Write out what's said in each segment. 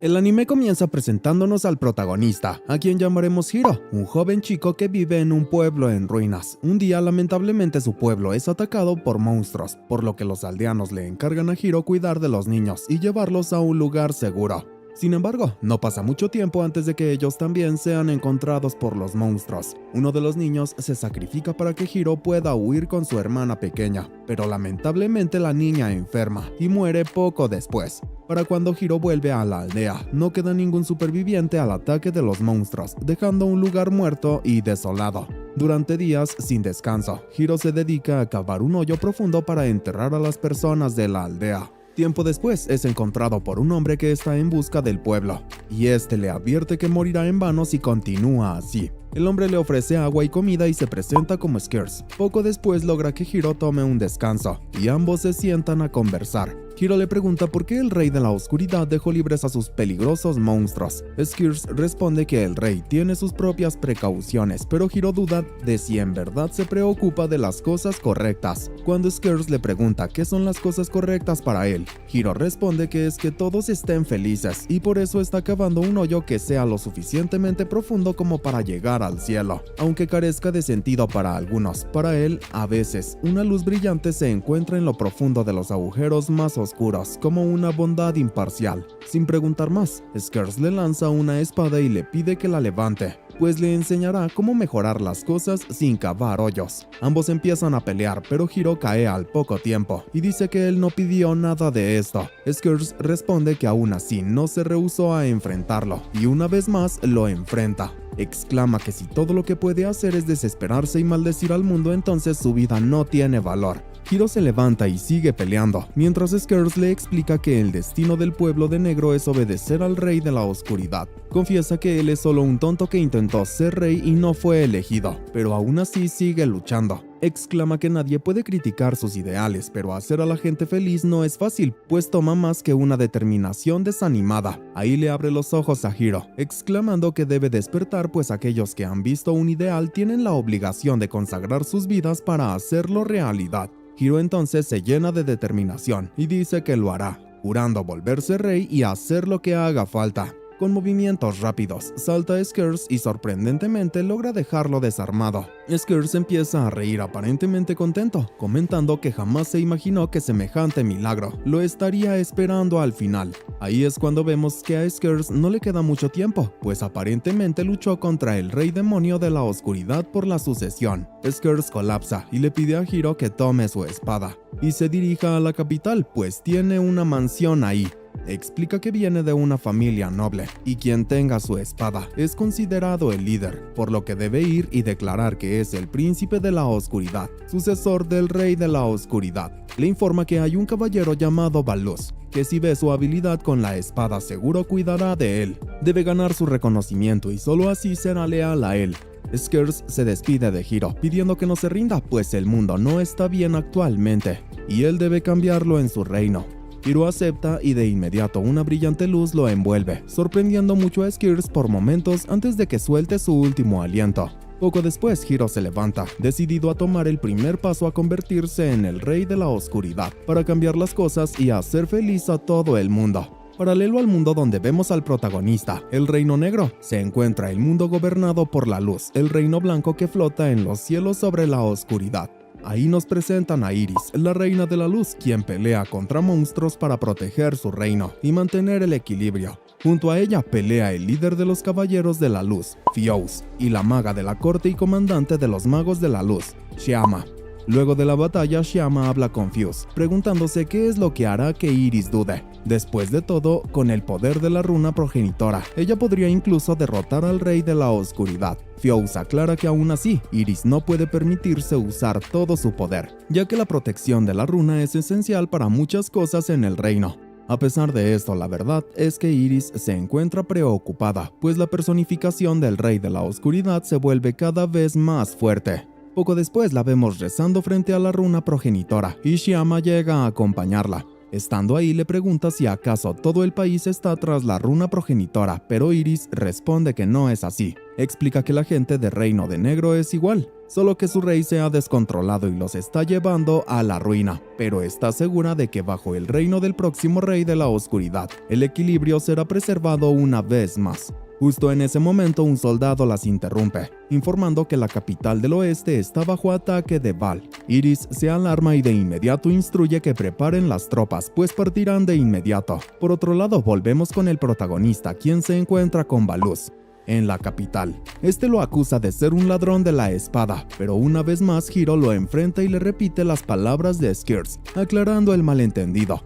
El anime comienza presentándonos al protagonista, a quien llamaremos Hiro, un joven chico que vive en un pueblo en ruinas. Un día, lamentablemente, su pueblo es atacado por monstruos, por lo que los aldeanos le encargan a Hiro cuidar de los niños y llevarlos a un lugar seguro. Sin embargo, no pasa mucho tiempo antes de que ellos también sean encontrados por los monstruos. Uno de los niños se sacrifica para que Hiro pueda huir con su hermana pequeña, pero lamentablemente la niña enferma y muere poco después. Para cuando Hiro vuelve a la aldea, no queda ningún superviviente al ataque de los monstruos, dejando un lugar muerto y desolado. Durante días sin descanso, Hiro se dedica a cavar un hoyo profundo para enterrar a las personas de la aldea. Tiempo después es encontrado por un hombre que está en busca del pueblo, y este le advierte que morirá en vano si continúa así. El hombre le ofrece agua y comida y se presenta como Skears. Poco después logra que Hiro tome un descanso, y ambos se sientan a conversar. Hiro le pregunta por qué el rey de la oscuridad dejó libres a sus peligrosos monstruos. Skears responde que el rey tiene sus propias precauciones, pero Hiro duda de si en verdad se preocupa de las cosas correctas. Cuando Skears le pregunta qué son las cosas correctas para él, Hiro responde que es que todos estén felices y por eso está cavando un hoyo que sea lo suficientemente profundo como para llegar al cielo. Aunque carezca de sentido para algunos, para él, a veces, una luz brillante se encuentra en lo profundo de los agujeros más oscuros, como una bondad imparcial. Sin preguntar más, Skears le lanza una espada y le pide que la levante, pues le enseñará cómo mejorar las cosas sin cavar hoyos. Ambos empiezan a pelear, pero Hiro cae al poco tiempo y dice que él no pidió nada de esto. Skears responde que aún así no se rehusó a enfrentarlo, y una vez más lo enfrenta. Exclama que si todo lo que puede hacer es desesperarse y maldecir al mundo, entonces su vida no tiene valor. Hiro se levanta y sigue peleando, mientras Skears le explica que el destino del pueblo de negro es obedecer al rey de la oscuridad. Confiesa que él es solo un tonto que intentó ser rey y no fue elegido, pero aún así sigue luchando. Exclama que nadie puede criticar sus ideales, pero hacer a la gente feliz no es fácil, pues toma más que una determinación desanimada. Ahí le abre los ojos a Hiro, exclamando que debe despertar, pues aquellos que han visto un ideal tienen la obligación de consagrar sus vidas para hacerlo realidad. Hiro entonces se llena de determinación y dice que lo hará, jurando volverse rey y hacer lo que haga falta. Con movimientos rápidos, salta a Skears y sorprendentemente logra dejarlo desarmado. Skears empieza a reír aparentemente contento, comentando que jamás se imaginó que semejante milagro lo estaría esperando al final. Ahí es cuando vemos que a Skears no le queda mucho tiempo, pues aparentemente luchó contra el rey demonio de la oscuridad por la sucesión. Skears colapsa y le pide a Hiro que tome su espada y se dirija a la capital, pues tiene una mansión ahí. Explica que viene de una familia noble y quien tenga su espada es considerado el líder, por lo que debe ir y declarar que es el príncipe de la oscuridad, sucesor del rey de la oscuridad. Le informa que hay un caballero llamado Baluz, que si ve su habilidad con la espada seguro cuidará de él. Debe ganar su reconocimiento y solo así será leal a él. Skears se despide de Hiro, pidiendo que no se rinda, pues el mundo no está bien actualmente, y él debe cambiarlo en su reino. Hiro acepta y de inmediato una brillante luz lo envuelve, sorprendiendo mucho a Skears por momentos antes de que suelte su último aliento. Poco después, Hiro se levanta, decidido a tomar el primer paso a convertirse en el rey de la oscuridad, para cambiar las cosas y hacer feliz a todo el mundo. Paralelo al mundo donde vemos al protagonista, el Reino Negro, se encuentra el mundo gobernado por la luz, el Reino Blanco que flota en los cielos sobre la oscuridad. Ahí nos presentan a Iris, la reina de la luz, quien pelea contra monstruos para proteger su reino y mantener el equilibrio. Junto a ella pelea el líder de los caballeros de la luz, Fiyous, y la maga de la corte y comandante de los magos de la luz, Shiama. Luego de la batalla, Shiama habla con Fiyous, preguntándose qué es lo que hará que Iris dude. Después de todo, con el poder de la runa progenitora, ella podría incluso derrotar al rey de la oscuridad. Fiyous aclara que aún así, Iris no puede permitirse usar todo su poder, ya que la protección de la runa es esencial para muchas cosas en el reino. A pesar de esto, la verdad es que Iris se encuentra preocupada, pues la personificación del rey de la oscuridad se vuelve cada vez más fuerte. Poco después la vemos rezando frente a la runa progenitora y Shiama llega a acompañarla. Estando ahí le pregunta si acaso todo el país está tras la runa progenitora, pero Iris responde que no es así. Explica que la gente de Reino de Negro es igual, solo que su rey se ha descontrolado y los está llevando a la ruina, pero está segura de que bajo el reino del próximo rey de la oscuridad, el equilibrio será preservado una vez más. Justo en ese momento un soldado las interrumpe, informando que la capital del oeste está bajo ataque de Val. Iris se alarma y de inmediato instruye que preparen las tropas, pues partirán de inmediato. Por otro lado, volvemos con el protagonista, quien se encuentra con Baluz en la capital. Este lo acusa de ser un ladrón de la espada, pero una vez más Hiro lo enfrenta y le repite las palabras de Skirs, aclarando el malentendido.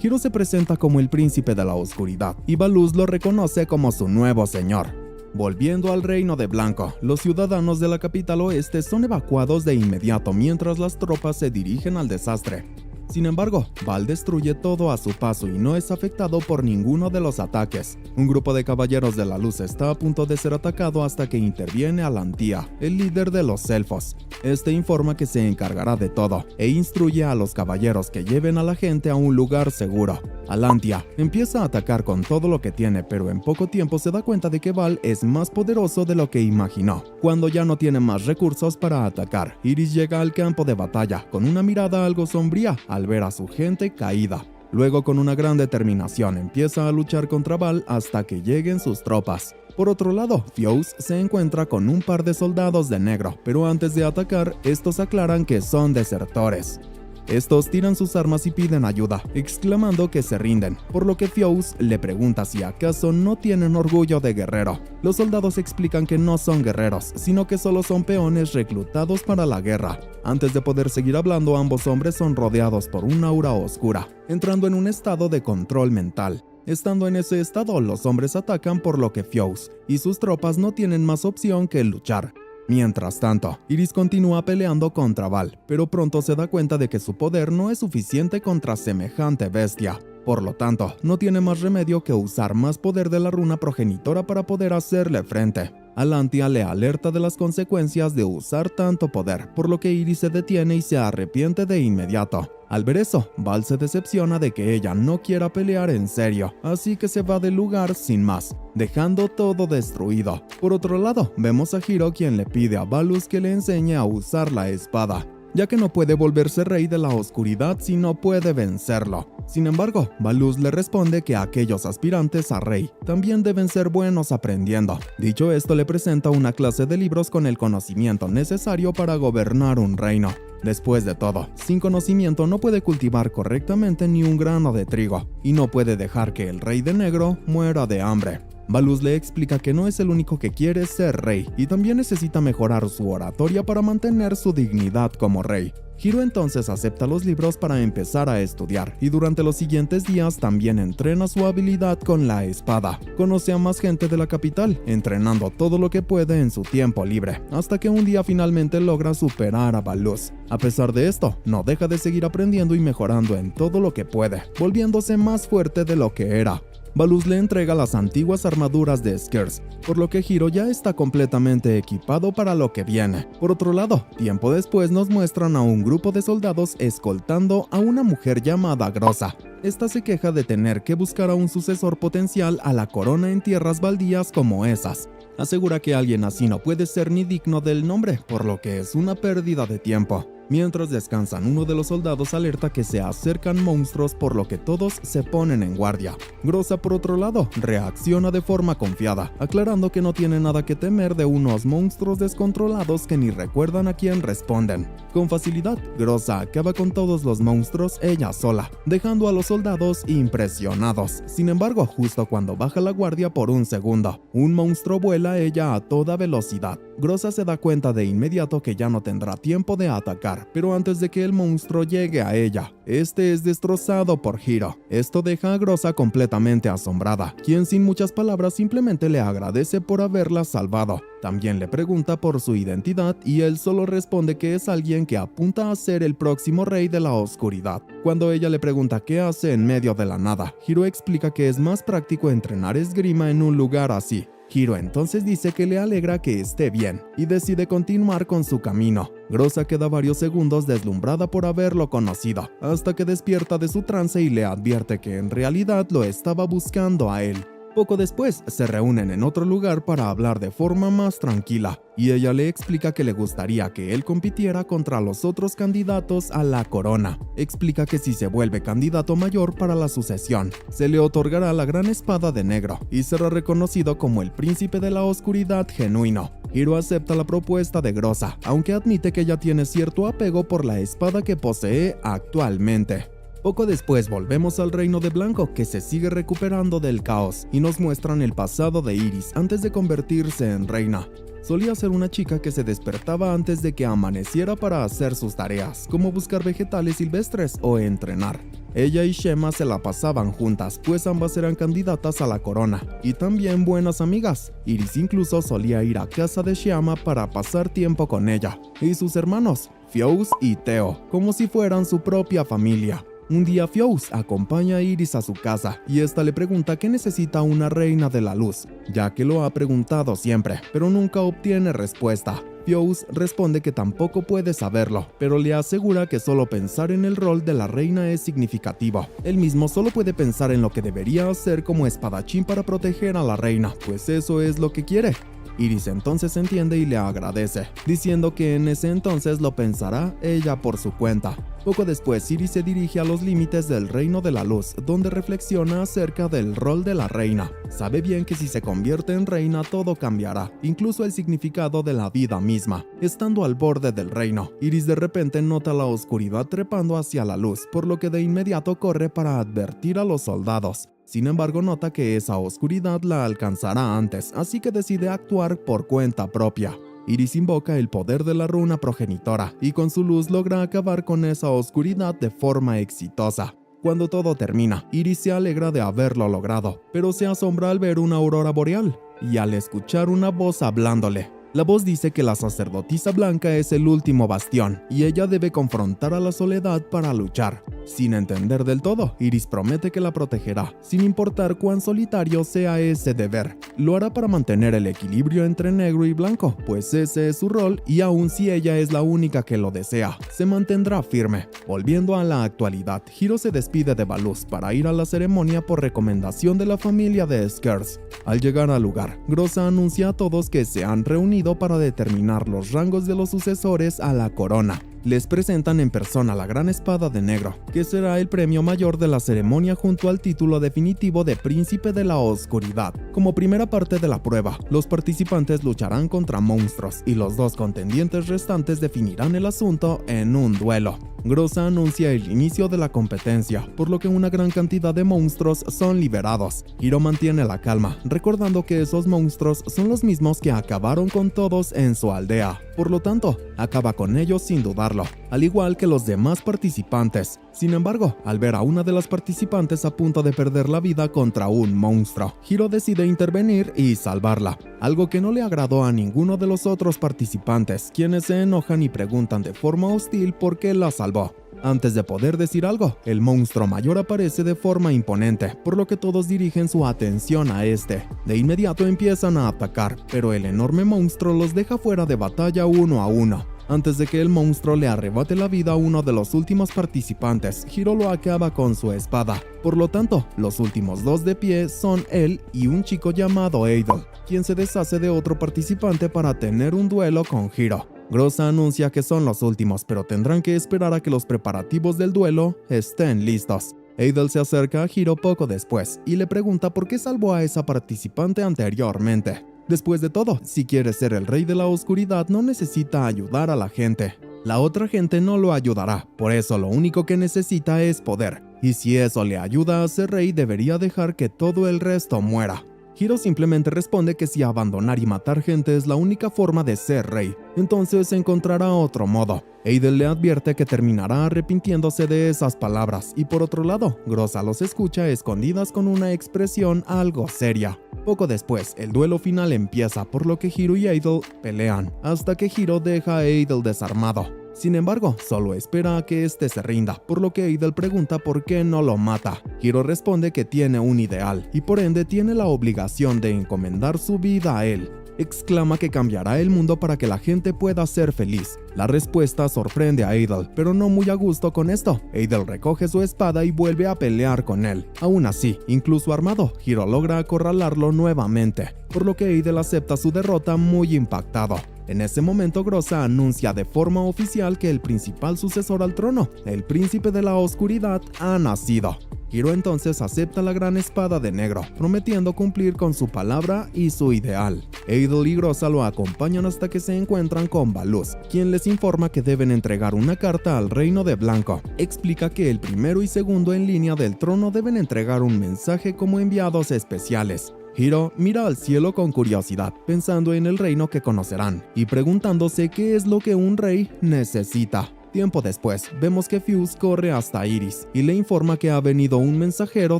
Hiro se presenta como el príncipe de la oscuridad y Baluz lo reconoce como su nuevo señor. Volviendo al reino de Blanco, los ciudadanos de la capital oeste son evacuados de inmediato mientras las tropas se dirigen al desastre. Sin embargo, Val destruye todo a su paso y no es afectado por ninguno de los ataques. Un grupo de caballeros de la luz está a punto de ser atacado hasta que interviene Alantia, el líder de los elfos. Este informa que se encargará de todo e instruye a los caballeros que lleven a la gente a un lugar seguro. Alantia empieza a atacar con todo lo que tiene, pero en poco tiempo se da cuenta de que Val es más poderoso de lo que imaginó. Cuando ya no tiene más recursos para atacar, Iris llega al campo de batalla con una mirada algo sombría al ver a su gente caída. Luego, con una gran determinación, empieza a luchar contra Val hasta que lleguen sus tropas. Por otro lado, Fiows se encuentra con un par de soldados de negro, pero antes de atacar, estos aclaran que son desertores. Estos tiran sus armas y piden ayuda, exclamando que se rinden, por lo que Fiows le pregunta si acaso no tienen orgullo de guerrero. Los soldados explican que no son guerreros, sino que solo son peones reclutados para la guerra. Antes de poder seguir hablando, ambos hombres son rodeados por una aura oscura, entrando en un estado de control mental. Estando en ese estado, los hombres atacan, por lo que Fiows y sus tropas no tienen más opción que luchar. Mientras tanto, Iris continúa peleando contra Val, pero pronto se da cuenta de que su poder no es suficiente contra semejante bestia. Por lo tanto, no tiene más remedio que usar más poder de la runa progenitora para poder hacerle frente. Alantia le alerta de las consecuencias de usar tanto poder, por lo que Iris se detiene y se arrepiente de inmediato. Al ver eso, Val se decepciona de que ella no quiera pelear en serio, así que se va del lugar sin más, dejando todo destruido. Por otro lado, vemos a Hiro, quien le pide a Baluz que le enseñe a usar la espada, ya que no puede volverse rey de la oscuridad si no puede vencerlo. Sin embargo, Baluz le responde que aquellos aspirantes a rey también deben ser buenos aprendiendo. Dicho esto, le presenta una clase de libros con el conocimiento necesario para gobernar un reino. Después de todo, sin conocimiento no puede cultivar correctamente ni un grano de trigo, y no puede dejar que el rey de negro muera de hambre. Baluz le explica que no es el único que quiere ser rey, y también necesita mejorar su oratoria para mantener su dignidad como rey. Hiro entonces acepta los libros para empezar a estudiar, y durante los siguientes días también entrena su habilidad con la espada. Conoce a más gente de la capital, entrenando todo lo que puede en su tiempo libre, hasta que un día finalmente logra superar a Baluz. A pesar de esto, no deja de seguir aprendiendo y mejorando en todo lo que puede, volviéndose más fuerte de lo que era. Baluz le entrega las antiguas armaduras de Skirs, por lo que Hiro ya está completamente equipado para lo que viene. Por otro lado, tiempo después nos muestran a un grupo de soldados escoltando a una mujer llamada Groza. Esta se queja de tener que buscar a un sucesor potencial a la corona en tierras baldías como esas. Asegura que alguien así no puede ser ni digno del nombre, por lo que es una pérdida de tiempo. Mientras descansan, uno de los soldados alerta que se acercan monstruos, por lo que todos se ponen en guardia. Groza, por otro lado, reacciona de forma confiada, aclarando que no tiene nada que temer de unos monstruos descontrolados que ni recuerdan a quién responden. Con facilidad, Groza acaba con todos los monstruos ella sola, dejando a los soldados impresionados. Sin embargo, justo cuando baja la guardia por un segundo, un monstruo vuela a ella a toda velocidad. Groza se da cuenta de inmediato que ya no tendrá tiempo de atacar, pero antes de que el monstruo llegue a ella, este es destrozado por Hiro. Esto deja a Groza completamente asombrada, quien sin muchas palabras simplemente le agradece por haberla salvado. También le pregunta por su identidad y él solo responde que es alguien que apunta a ser el próximo rey de la oscuridad. Cuando ella le pregunta qué hace en medio de la nada, Hiro explica que es más práctico entrenar esgrima en un lugar así. Hiro entonces dice que le alegra que esté bien y decide continuar con su camino. Groza queda varios segundos deslumbrada por haberlo conocido, hasta que despierta de su trance y le advierte que en realidad lo estaba buscando a él. Poco después, se reúnen en otro lugar para hablar de forma más tranquila, y ella le explica que le gustaría que él compitiera contra los otros candidatos a la corona. Explica que si se vuelve candidato mayor para la sucesión, se le otorgará la gran espada de negro y será reconocido como el príncipe de la oscuridad genuino. Hiro acepta la propuesta de Groza, aunque admite que ella tiene cierto apego por la espada que posee actualmente. Poco después volvemos al reino de Blanco, que se sigue recuperando del caos, y nos muestran el pasado de Iris antes de convertirse en reina. Solía ser una chica que se despertaba antes de que amaneciera para hacer sus tareas, como buscar vegetales silvestres o entrenar. Ella y Shema se la pasaban juntas, pues ambas eran candidatas a la corona, y también buenas amigas. Iris incluso solía ir a casa de Shema para pasar tiempo con ella, y sus hermanos, Fious y Theo, como si fueran su propia familia. Un día Fious acompaña a Iris a su casa y esta le pregunta qué necesita una reina de la luz, ya que lo ha preguntado siempre, pero nunca obtiene respuesta. Fious responde que tampoco puede saberlo, pero le asegura que solo pensar en el rol de la reina es significativo. Él mismo solo puede pensar en lo que debería hacer como espadachín para proteger a la reina, pues eso es lo que quiere. Iris entonces entiende y le agradece, diciendo que en ese entonces lo pensará ella por su cuenta. Poco después, Iris se dirige a los límites del Reino de la Luz, donde reflexiona acerca del rol de la reina. Sabe bien que si se convierte en reina todo cambiará, incluso el significado de la vida misma. Estando al borde del reino, Iris de repente nota la oscuridad trepando hacia la luz, por lo que de inmediato corre para advertir a los soldados. Sin embargo, nota que esa oscuridad la alcanzará antes, así que decide actuar por cuenta propia. Iris invoca el poder de la runa progenitora y con su luz logra acabar con esa oscuridad de forma exitosa. Cuando todo termina, Iris se alegra de haberlo logrado, pero se asombra al ver una aurora boreal y al escuchar una voz hablándole. La voz dice que la sacerdotisa blanca es el último bastión y ella debe confrontar a la soledad para luchar. Sin entender del todo, Iris promete que la protegerá, sin importar cuán solitario sea ese deber. Lo hará para mantener el equilibrio entre negro y blanco, pues ese es su rol y aun si ella es la única que lo desea, se mantendrá firme. Volviendo a la actualidad, Hiro se despide de Baluz para ir a la ceremonia por recomendación de la familia de Skers. Al llegar al lugar, Groza anuncia a todos que se han reunido para determinar los rangos de los sucesores a la corona. Les presentan en persona la gran espada de negro, que será el premio mayor de la ceremonia junto al título definitivo de Príncipe de la Oscuridad. Como primera parte de la prueba, los participantes lucharán contra monstruos y los dos contendientes restantes definirán el asunto en un duelo. Groza anuncia el inicio de la competencia, por lo que una gran cantidad de monstruos son liberados. Hiro mantiene la calma, recordando que esos monstruos son los mismos que acabaron con todos en su aldea. Por lo tanto, acaba con ellos sin dudarlo, al igual que los demás participantes. Sin embargo, al ver a una de las participantes a punto de perder la vida contra un monstruo, Hiro decide intervenir y salvarla, algo que no le agradó a ninguno de los otros participantes, quienes se enojan y preguntan de forma hostil por qué la salvó. Antes de poder decir algo, el monstruo mayor aparece de forma imponente, por lo que todos dirigen su atención a este. De inmediato empiezan a atacar, pero el enorme monstruo los deja fuera de batalla uno a uno. Antes de que el monstruo le arrebate la vida a uno de los últimos participantes, Hiro lo acaba con su espada. Por lo tanto, los últimos dos de pie son él y un chico llamado Eidol, quien se deshace de otro participante para tener un duelo con Hiro. Groza anuncia que son los últimos, pero tendrán que esperar a que los preparativos del duelo estén listos. Eidol se acerca a Hiro poco después y le pregunta por qué salvó a esa participante anteriormente. Después de todo, si quiere ser el rey de la oscuridad no necesita ayudar a la gente. La otra gente no lo ayudará, por eso lo único que necesita es poder. Y si eso le ayuda a ser rey, debería dejar que todo el resto muera. Hiro simplemente responde que si abandonar y matar gente es la única forma de ser rey, entonces encontrará otro modo. Eidol le advierte que terminará arrepintiéndose de esas palabras y por otro lado, Groza los escucha a escondidas con una expresión algo seria. Poco después, el duelo final empieza, por lo que Hiro y Eidol pelean, hasta que Hiro deja a Eidol desarmado. Sin embargo, solo espera a que este se rinda, por lo que Eidol pregunta por qué no lo mata. Hiro responde que tiene un ideal y por ende tiene la obligación de encomendar su vida a él. exclama que cambiará el mundo para que la gente pueda ser feliz. La respuesta sorprende a Adol, pero no muy a gusto con esto. Adol recoge su espada y vuelve a pelear con él. Aún así, incluso armado, Hiro logra acorralarlo nuevamente, por lo que Adol acepta su derrota muy impactado. En ese momento, Groza anuncia de forma oficial que el principal sucesor al trono, el príncipe de la oscuridad, ha nacido. Hiro entonces acepta la gran espada de negro, prometiendo cumplir con su palabra y su ideal. Adol y Groza lo acompañan hasta que se encuentran con Baluz, quien les informa que deben entregar una carta al Reino de Blanco. Explica que el primero y segundo en línea del trono deben entregar un mensaje como enviados especiales. Hiro mira al cielo con curiosidad, pensando en el reino que conocerán, y preguntándose qué es lo que un rey necesita. Tiempo después, vemos que Fuse corre hasta Iris y le informa que ha venido un mensajero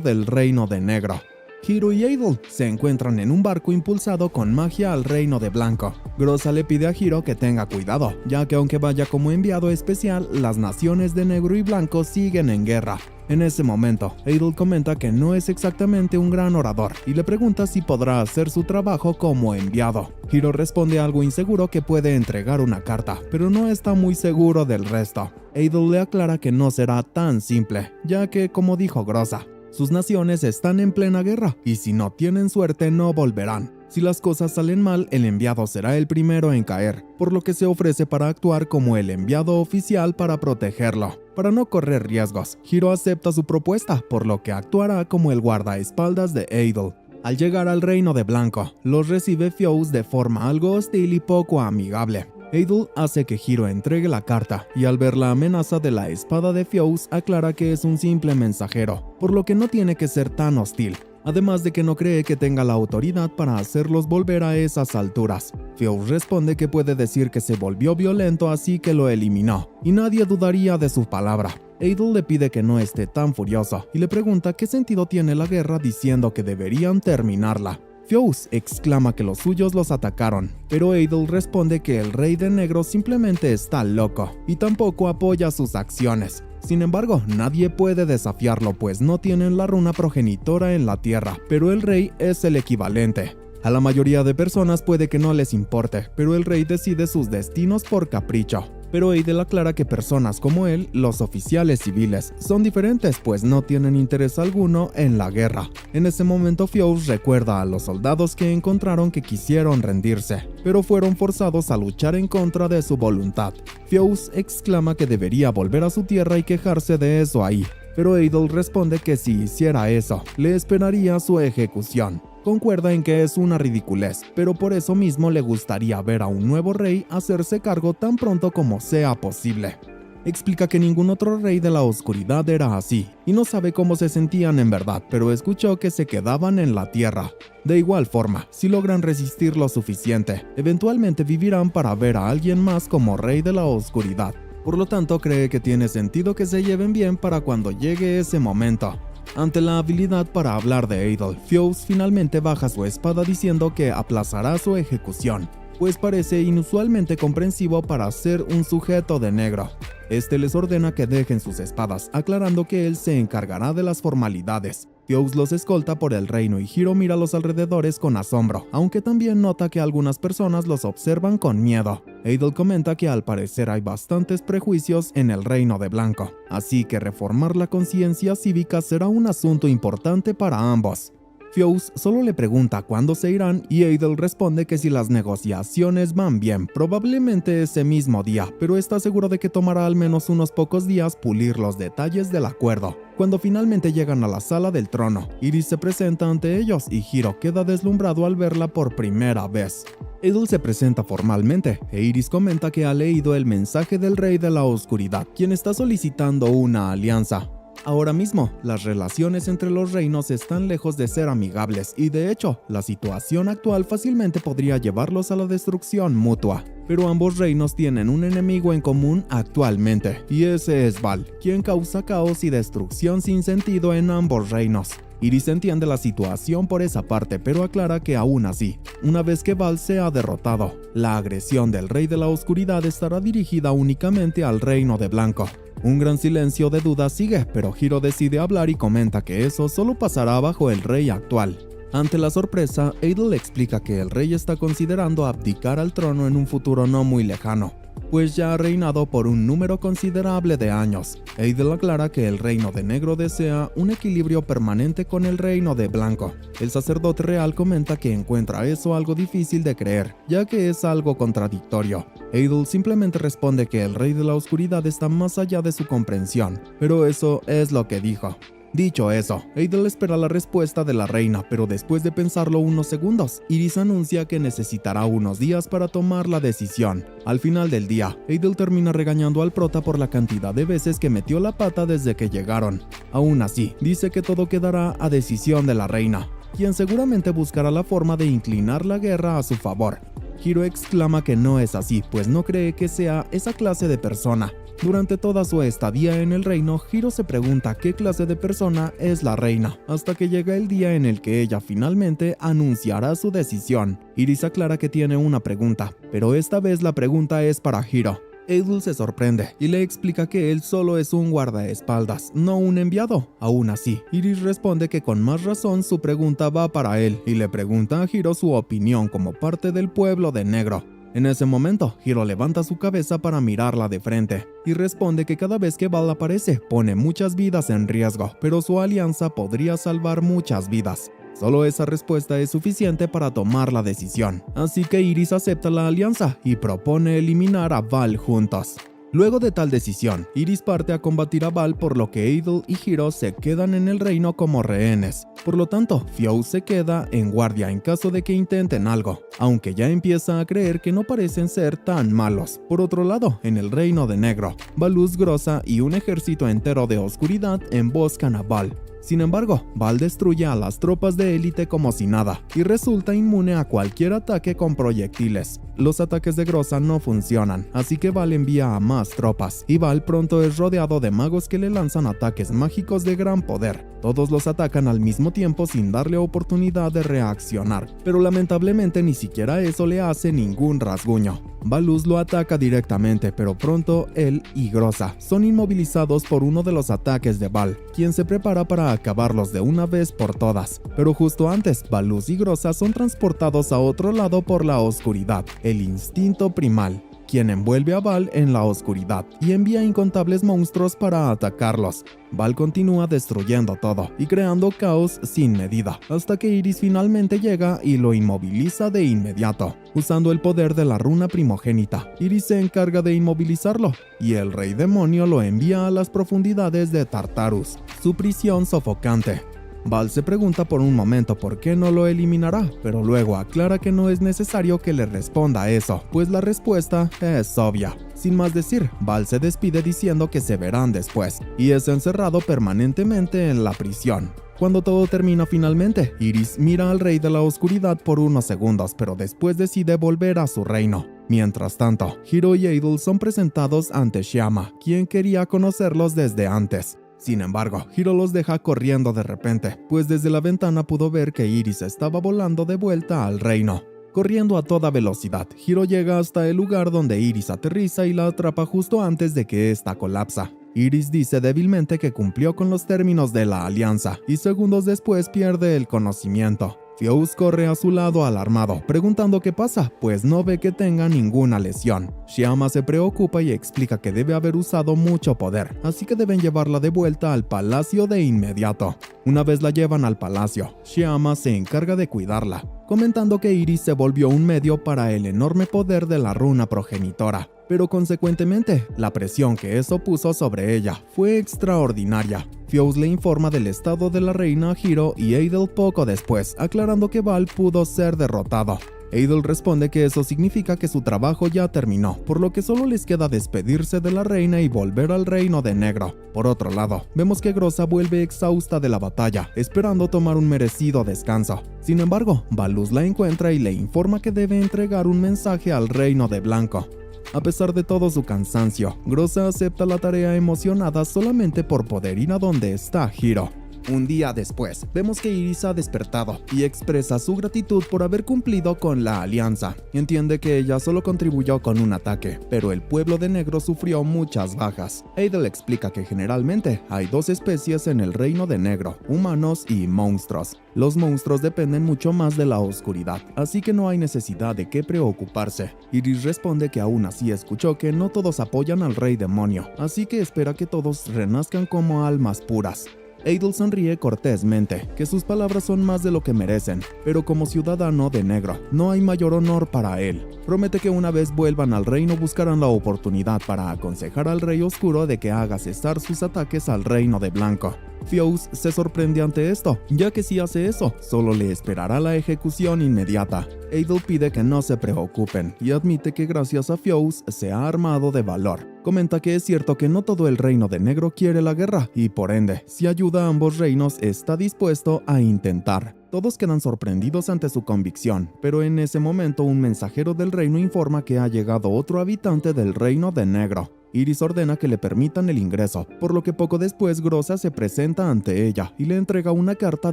del Reino de Negro. Hiro y Adol se encuentran en un barco impulsado con magia al Reino de Blanco. Groza le pide a Hiro que tenga cuidado, ya que aunque vaya como enviado especial, las naciones de Negro y Blanco siguen en guerra. En ese momento, Adol comenta que no es exactamente un gran orador y le pregunta si podrá hacer su trabajo como enviado. Hiro responde algo inseguro que puede entregar una carta, pero no está muy seguro del resto. Adol le aclara que no será tan simple, ya que, como dijo Groza, sus naciones están en plena guerra y si no tienen suerte no volverán. Si las cosas salen mal, el enviado será el primero en caer, por lo que se ofrece para actuar como el enviado oficial para protegerlo. Para no correr riesgos, Hiro acepta su propuesta, por lo que actuará como el guardaespaldas de Adol. Al llegar al Reino de Blanco, los recibe Fuse de forma algo hostil y poco amigable. Adol hace que Hiro entregue la carta y al ver la amenaza de la espada de Fuse aclara que es un simple mensajero, por lo que no tiene que ser tan hostil. Además de que no cree que tenga la autoridad para hacerlos volver a esas alturas. Fuse responde que puede decir que se volvió violento así que lo eliminó, y nadie dudaría de su palabra. Adol le pide que no esté tan furioso y le pregunta qué sentido tiene la guerra diciendo que deberían terminarla. Fuse exclama que los suyos los atacaron, pero Adol responde que el Rey de Negro simplemente está loco y tampoco apoya sus acciones. Sin embargo, nadie puede desafiarlo pues no tienen la runa progenitora en la Tierra, pero el rey es el equivalente. A la mayoría de personas puede que no les importe, pero el rey decide sus destinos por capricho. Pero Adol aclara que personas como él, los oficiales civiles, son diferentes pues no tienen interés alguno en la guerra. En ese momento Fuse recuerda a los soldados que encontraron que quisieron rendirse, pero fueron forzados a luchar en contra de su voluntad. Fuse exclama que debería volver a su tierra y quejarse de eso ahí, pero Adol responde que si hiciera eso, le esperaría su ejecución. Concuerda en que es una ridiculez, pero por eso mismo le gustaría ver a un nuevo rey hacerse cargo tan pronto como sea posible. Explica que ningún otro rey de la oscuridad era así, y no sabe cómo se sentían en verdad, pero escuchó que se quedaban en la tierra. De igual forma, si logran resistir lo suficiente, eventualmente vivirán para ver a alguien más como rey de la oscuridad. Por lo tanto, cree que tiene sentido que se lleven bien para cuando llegue ese momento. Ante la habilidad para hablar de Adol, Fuse finalmente baja su espada diciendo que aplazará su ejecución, pues parece inusualmente comprensivo para ser un sujeto de negro. Este les ordena que dejen sus espadas, aclarando que él se encargará de las formalidades. Fuse los escolta por el reino y Hiro mira a los alrededores con asombro, aunque también nota que algunas personas los observan con miedo. Adol comenta que al parecer hay bastantes prejuicios en el Reino de Blanco, así que reformar la conciencia cívica será un asunto importante para ambos. Fuse solo le pregunta cuándo se irán y Adol responde que si las negociaciones van bien, probablemente ese mismo día, pero está seguro de que tomará al menos unos pocos días pulir los detalles del acuerdo. Cuando finalmente llegan a la sala del trono, Iris se presenta ante ellos y Hiro queda deslumbrado al verla por primera vez. Adol se presenta formalmente e Iris comenta que ha leído el mensaje del Rey de la Oscuridad, quien está solicitando una alianza. Ahora mismo, las relaciones entre los reinos están lejos de ser amigables y de hecho, la situación actual fácilmente podría llevarlos a la destrucción mutua. Pero ambos reinos tienen un enemigo en común actualmente, y ese es Val, quien causa caos y destrucción sin sentido en ambos reinos. Iris entiende la situación por esa parte, pero aclara que aún así, una vez que Val sea derrotado, la agresión del Rey de la Oscuridad estará dirigida únicamente al Reino de Blanco. Un gran silencio de duda sigue, pero Hiro decide hablar y comenta que eso solo pasará bajo el rey actual. Ante la sorpresa, Adel le explica que el rey está considerando abdicar al trono en un futuro no muy lejano, pues ya ha reinado por un número considerable de años. Adel aclara que el reino de negro desea un equilibrio permanente con el reino de blanco. El sacerdote real comenta que encuentra eso algo difícil de creer, ya que es algo contradictorio. Adel simplemente responde que el rey de la oscuridad está más allá de su comprensión, pero eso es lo que dijo. Dicho eso, Adel espera la respuesta de la reina, pero después de pensarlo unos segundos, Iris anuncia que necesitará unos días para tomar la decisión. Al final del día, Adel termina regañando al prota por la cantidad de veces que metió la pata desde que llegaron. Aún así, dice que todo quedará a decisión de la reina, quien seguramente buscará la forma de inclinar la guerra a su favor. Hiro exclama que no es así, pues no cree que sea esa clase de persona. Durante toda su estadía en el reino, Hiro se pregunta qué clase de persona es la reina, hasta que llega el día en el que ella finalmente anunciará su decisión. Iris aclara que tiene una pregunta, pero esta vez la pregunta es para Hiro. Adel se sorprende y le explica que él solo es un guardaespaldas, no un enviado. Aún así, Iris responde que con más razón su pregunta va para él y le pregunta a Hiro su opinión como parte del pueblo de negro. En ese momento, Hiro levanta su cabeza para mirarla de frente y responde que cada vez que Val aparece, pone muchas vidas en riesgo, pero su alianza podría salvar muchas vidas. Solo esa respuesta es suficiente para tomar la decisión, así que Iris acepta la alianza y propone eliminar a Val juntos. Luego de tal decisión, Iris parte a combatir a Val, por lo que Adel y Hiro se quedan en el reino como rehenes. Por lo tanto, Fiouz se queda en guardia en caso de que intenten algo, aunque ya empieza a creer que no parecen ser tan malos. Por otro lado, en el reino de negro, Baluz Groza y un ejército entero de oscuridad emboscan a Val. Sin embargo, Val destruye a las tropas de élite como si nada y resulta inmune a cualquier ataque con proyectiles. Los ataques de Groza no funcionan, así que Val envía a más tropas, y Val pronto es rodeado de magos que le lanzan ataques mágicos de gran poder. Todos los atacan al mismo tiempo sin darle oportunidad de reaccionar, pero lamentablemente ni siquiera eso le hace ningún rasguño. Baluz lo ataca directamente, pero pronto él y Groza son inmovilizados por uno de los ataques de Val, quien se prepara para acabarlos de una vez por todas. Pero justo antes, Baluz y Groza son transportados a otro lado por la oscuridad, el instinto primal, quien envuelve a Val en la oscuridad y envía incontables monstruos para atacarlos. Val continúa destruyendo todo y creando caos sin medida, hasta que Iris finalmente llega y lo inmoviliza de inmediato. Usando el poder de la runa primogénita, Iris se encarga de inmovilizarlo, y el rey demonio lo envía a las profundidades de Tartarus, su prisión sofocante. Val se pregunta por un momento por qué no lo eliminará, pero luego aclara que no es necesario que le responda eso, pues la respuesta es obvia. Sin más decir, Val se despide diciendo que se verán después, y es encerrado permanentemente en la prisión. Cuando todo termina finalmente, Iris mira al rey de la oscuridad por unos segundos, pero después decide volver a su reino. Mientras tanto, Hiro y Adel son presentados ante Shyama, quien quería conocerlos desde antes. Sin embargo, Hiro los deja corriendo de repente, pues desde la ventana pudo ver que Iris estaba volando de vuelta al reino. Corriendo a toda velocidad, Hiro llega hasta el lugar donde Iris aterriza y la atrapa justo antes de que ésta colapsa. Iris dice débilmente que cumplió con los términos de la alianza, y segundos después pierde el conocimiento. Fiouz corre a su lado alarmado, preguntando qué pasa, pues no ve que tenga ninguna lesión. Shyama se preocupa y explica que debe haber usado mucho poder, así que deben llevarla de vuelta al palacio de inmediato. Una vez la llevan al palacio, Shyama se encarga de cuidarla, comentando que Iris se volvió un medio para el enorme poder de la runa progenitora. Pero consecuentemente, la presión que eso puso sobre ella fue extraordinaria. Fiouz le informa del estado de la reina a Hiro y Adel poco después, aclarando que Val pudo ser derrotado. Adel responde que eso significa que su trabajo ya terminó, por lo que solo les queda despedirse de la reina y volver al reino de negro. Por otro lado, vemos que Groza vuelve exhausta de la batalla, esperando tomar un merecido descanso. Sin embargo, Baluz la encuentra y le informa que debe entregar un mensaje al reino de blanco. A pesar de todo su cansancio, Groza acepta la tarea emocionada solamente por poder ir a donde está Hiro. Un día después, vemos que Iris ha despertado y expresa su gratitud por haber cumplido con la alianza. Entiende que ella solo contribuyó con un ataque, pero el pueblo de negro sufrió muchas bajas. Adel explica que generalmente hay dos especies en el reino de negro, humanos y monstruos. Los monstruos dependen mucho más de la oscuridad, así que no hay necesidad de qué preocuparse. Iris responde que aún así escuchó que no todos apoyan al rey demonio, así que espera que todos renazcan como almas puras. Adel sonríe cortésmente, que sus palabras son más de lo que merecen, pero como ciudadano de negro, no hay mayor honor para él. Promete que una vez vuelvan al reino buscarán la oportunidad para aconsejar al rey oscuro de que haga cesar sus ataques al reino de blanco. Fiows se sorprende ante esto, ya que si hace eso, solo le esperará la ejecución inmediata. Adel pide que no se preocupen y admite que gracias a Fiows se ha armado de valor. Comenta que es cierto que no todo el reino de negro quiere la guerra y por ende, si ayuda a ambos reinos está dispuesto a intentar. Todos quedan sorprendidos ante su convicción, pero en ese momento un mensajero del reino informa que ha llegado otro habitante del reino de negro. Iris ordena que le permitan el ingreso, por lo que poco después Groza se presenta ante ella y le entrega una carta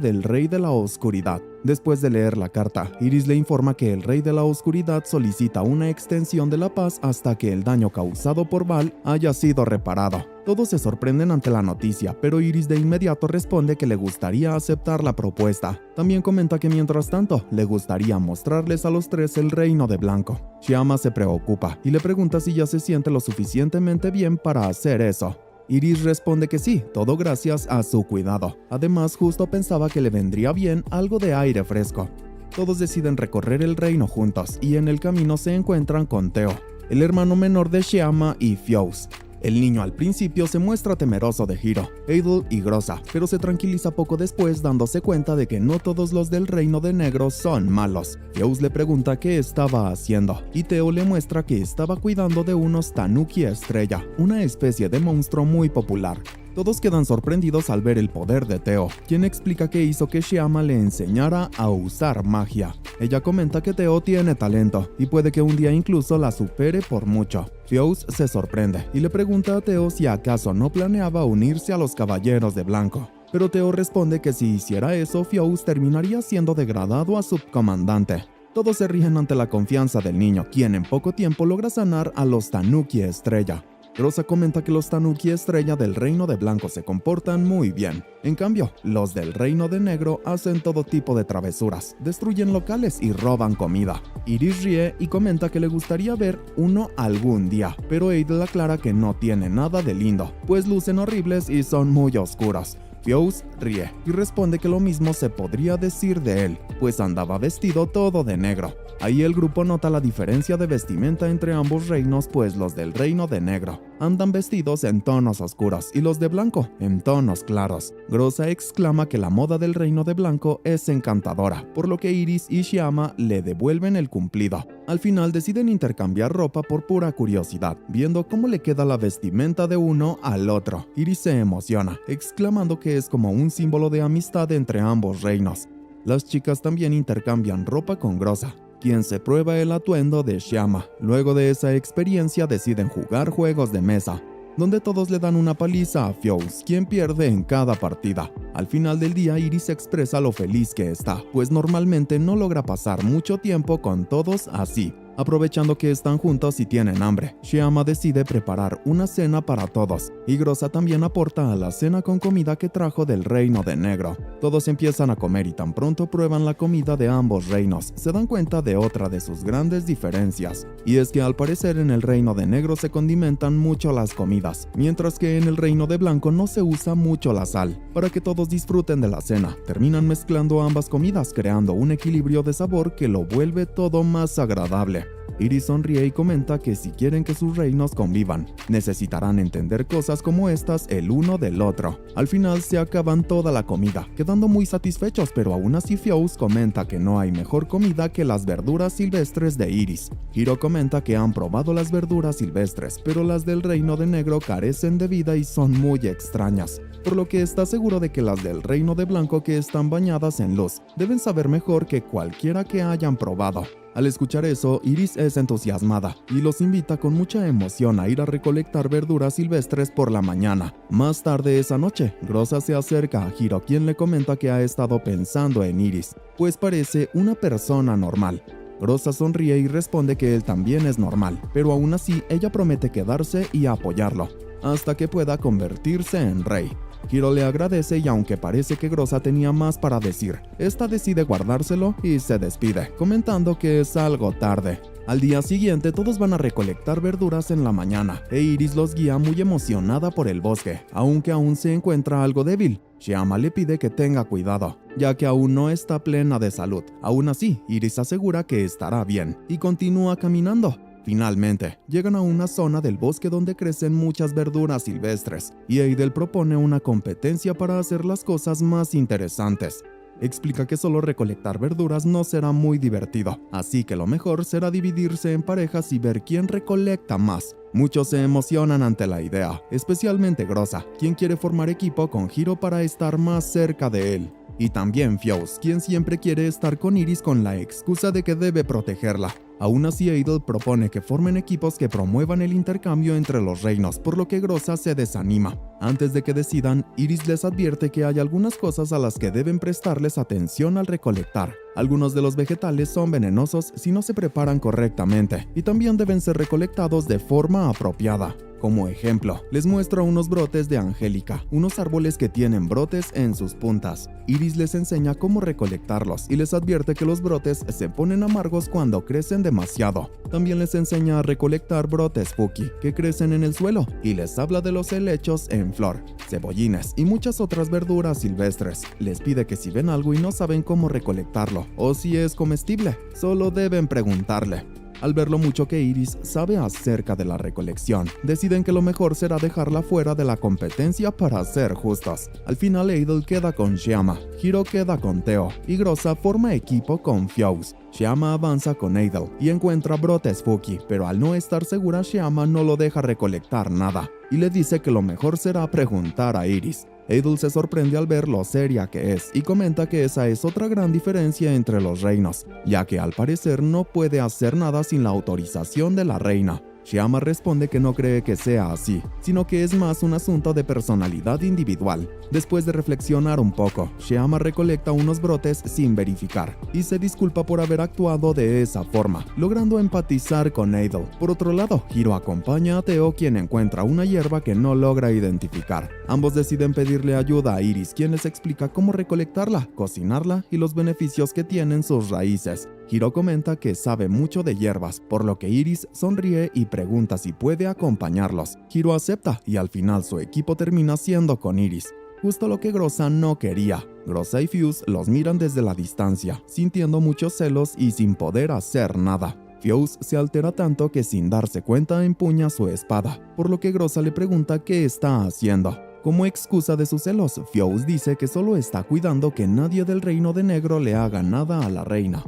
del Rey de la Oscuridad. Después de leer la carta, Iris le informa que el Rey de la Oscuridad solicita una extensión de la paz hasta que el daño causado por Baal haya sido reparado. Todos se sorprenden ante la noticia, pero Iris de inmediato responde que le gustaría aceptar la propuesta. También comenta que mientras tanto, le gustaría mostrarles a los tres el reino de blanco. Shyama se preocupa y le pregunta si ya se siente lo suficientemente bien para hacer eso. Iris responde que sí, todo gracias a su cuidado. Además, justo pensaba que le vendría bien algo de aire fresco. Todos deciden recorrer el reino juntos y en el camino se encuentran con Teo, el hermano menor de Shyama y Fiows. El niño al principio se muestra temeroso de Hiro, Adel y Groza, pero se tranquiliza poco después dándose cuenta de que no todos los del reino de negro son malos. Fiows le pregunta qué estaba haciendo y Teo le muestra que estaba cuidando de unos tanuki estrella, una especie de monstruo muy popular. Todos quedan sorprendidos al ver el poder de Teo, quien explica que hizo que Shyama le enseñara a usar magia. Ella comenta que Teo tiene talento y puede que un día incluso la supere por mucho. Fiows se sorprende y le pregunta a Teo si acaso no planeaba unirse a los Caballeros de Blanco. Pero Teo responde que si hiciera eso, Fiows terminaría siendo degradado a subcomandante. Todos se ríen ante la confianza del niño, quien en poco tiempo logra sanar a los Tanuki Estrella. Groza comenta que los Tanuki Estrella del Reino de Blanco se comportan muy bien. En cambio, los del Reino de Negro hacen todo tipo de travesuras, destruyen locales y roban comida. Iris ríe y comenta que le gustaría ver uno algún día, pero Adel aclara que no tiene nada de lindo, pues lucen horribles y son muy oscuros. Fiows ríe y responde que lo mismo se podría decir de él, pues andaba vestido todo de negro. Ahí el grupo nota la diferencia de vestimenta entre ambos reinos, pues los del reino de negro andan vestidos en tonos oscuros y los de blanco en tonos claros. Groza exclama que la moda del reino de blanco es encantadora, por lo que Iris y Shyama le devuelven el cumplido. Al final deciden intercambiar ropa por pura curiosidad, viendo cómo le queda la vestimenta de uno al otro. Iris se emociona, exclamando que es como un símbolo de amistad entre ambos reinos. Las chicas también intercambian ropa con Groza, quien se prueba el atuendo de Shyama. Luego de esa experiencia deciden jugar juegos de mesa, donde todos le dan una paliza a Fiows, quien pierde en cada partida. Al final del día, Iris expresa lo feliz que está, pues normalmente no logra pasar mucho tiempo con todos así. Aprovechando que están juntos y tienen hambre, Shyama decide preparar una cena para todos, y Groza también aporta a la cena con comida que trajo del Reino de Negro. Todos empiezan a comer y tan pronto prueban la comida de ambos reinos, se dan cuenta de otra de sus grandes diferencias, y es que al parecer en el Reino de Negro se condimentan mucho las comidas, mientras que en el Reino de Blanco no se usa mucho la sal. Para que todos disfruten de la cena, terminan mezclando ambas comidas, creando un equilibrio de sabor que lo vuelve todo más agradable. Iris sonríe y comenta que si quieren que sus reinos convivan, necesitarán entender cosas como estas el uno del otro. Al final se acaban toda la comida, quedando muy satisfechos, pero aún así Fiows comenta que no hay mejor comida que las verduras silvestres de Iris. Hiro comenta que han probado las verduras silvestres, pero las del Reino de Negro carecen de vida y son muy extrañas, por lo que está seguro de que las del Reino de Blanco, que están bañadas en luz, deben saber mejor que cualquiera que hayan probado. Al escuchar eso, Iris es sonrisa entusiasmada y los invita con mucha emoción a ir a recolectar verduras silvestres por la mañana. Más tarde esa noche, Groza se acerca a Hiro, quien le comenta que ha estado pensando en Iris, pues parece una persona normal. Groza sonríe y responde que él también es normal, pero aún así ella promete quedarse y apoyarlo, hasta que pueda convertirse en rey. Hiro le agradece y aunque parece que Groza tenía más para decir, esta decide guardárselo y se despide, comentando que es algo tarde. Al día siguiente todos van a recolectar verduras en la mañana, e Iris los guía muy emocionada por el bosque, aunque aún se encuentra algo débil. Shyama le pide que tenga cuidado, ya que aún no está plena de salud. Aún así, Iris asegura que estará bien, y continúa caminando. Finalmente, llegan a una zona del bosque donde crecen muchas verduras silvestres, y Eidel propone una competencia para hacer las cosas más interesantes. Explica que solo recolectar verduras no será muy divertido, así que lo mejor será dividirse en parejas y ver quién recolecta más. Muchos se emocionan ante la idea, especialmente Groza, quien quiere formar equipo con Hiro para estar más cerca de él. Y también Fuse, quien siempre quiere estar con Iris con la excusa de que debe protegerla. Aún así, Eidel propone que formen equipos que promuevan el intercambio entre los reinos, por lo que Groza se desanima. Antes de que decidan, Iris les advierte que hay algunas cosas a las que deben prestarles atención al recolectar. Algunos de los vegetales son venenosos si no se preparan correctamente, y también deben ser recolectados de forma apropiada. Como ejemplo, les muestra unos brotes de angélica, unos árboles que tienen brotes en sus puntas. Iris les enseña cómo recolectarlos y les advierte que los brotes se ponen amargos cuando crecen demasiado. También les enseña a recolectar brotes fuki, que crecen en el suelo, y les habla de los helechos en flor, cebollines y muchas otras verduras silvestres. Les pide que si ven algo y no saben cómo recolectarlo, o si es comestible, solo deben preguntarle. Al ver lo mucho que Iris sabe acerca de la recolección, deciden que lo mejor será dejarla fuera de la competencia para ser justos. Al final Eidel queda con Shyama, Hiro queda con Teo y Groza forma equipo con Fuse. Shyama avanza con Eidel y encuentra brotes fuki, pero al no estar segura Shyama no lo deja recolectar nada y le dice que lo mejor será preguntar a Iris. Eidel se sorprende al ver lo seria que es y comenta que esa es otra gran diferencia entre los reinos, ya que al parecer no puede hacer nada sin la autorización de la reina. Shyama responde que no cree que sea así, sino que es más un asunto de personalidad individual. Después de reflexionar un poco, Shyama recolecta unos brotes sin verificar y se disculpa por haber actuado de esa forma, logrando empatizar con Eidel. Por otro lado, Hiro acompaña a Teo, quien encuentra una hierba que no logra identificar. Ambos deciden pedirle ayuda a Iris, quien les explica cómo recolectarla, cocinarla y los beneficios que tienen sus raíces. Hiro comenta que sabe mucho de hierbas, por lo que Iris sonríe y pregunta si puede acompañarlos. Hiro acepta y al final su equipo termina siendo con Iris, justo lo que Groza no quería. Groza y Fuse los miran desde la distancia, sintiendo muchos celos y sin poder hacer nada. Fuse se altera tanto que sin darse cuenta empuña su espada, por lo que Groza le pregunta qué está haciendo. Como excusa de sus celos, Fuse dice que solo está cuidando que nadie del reino de negro le haga nada a la reina.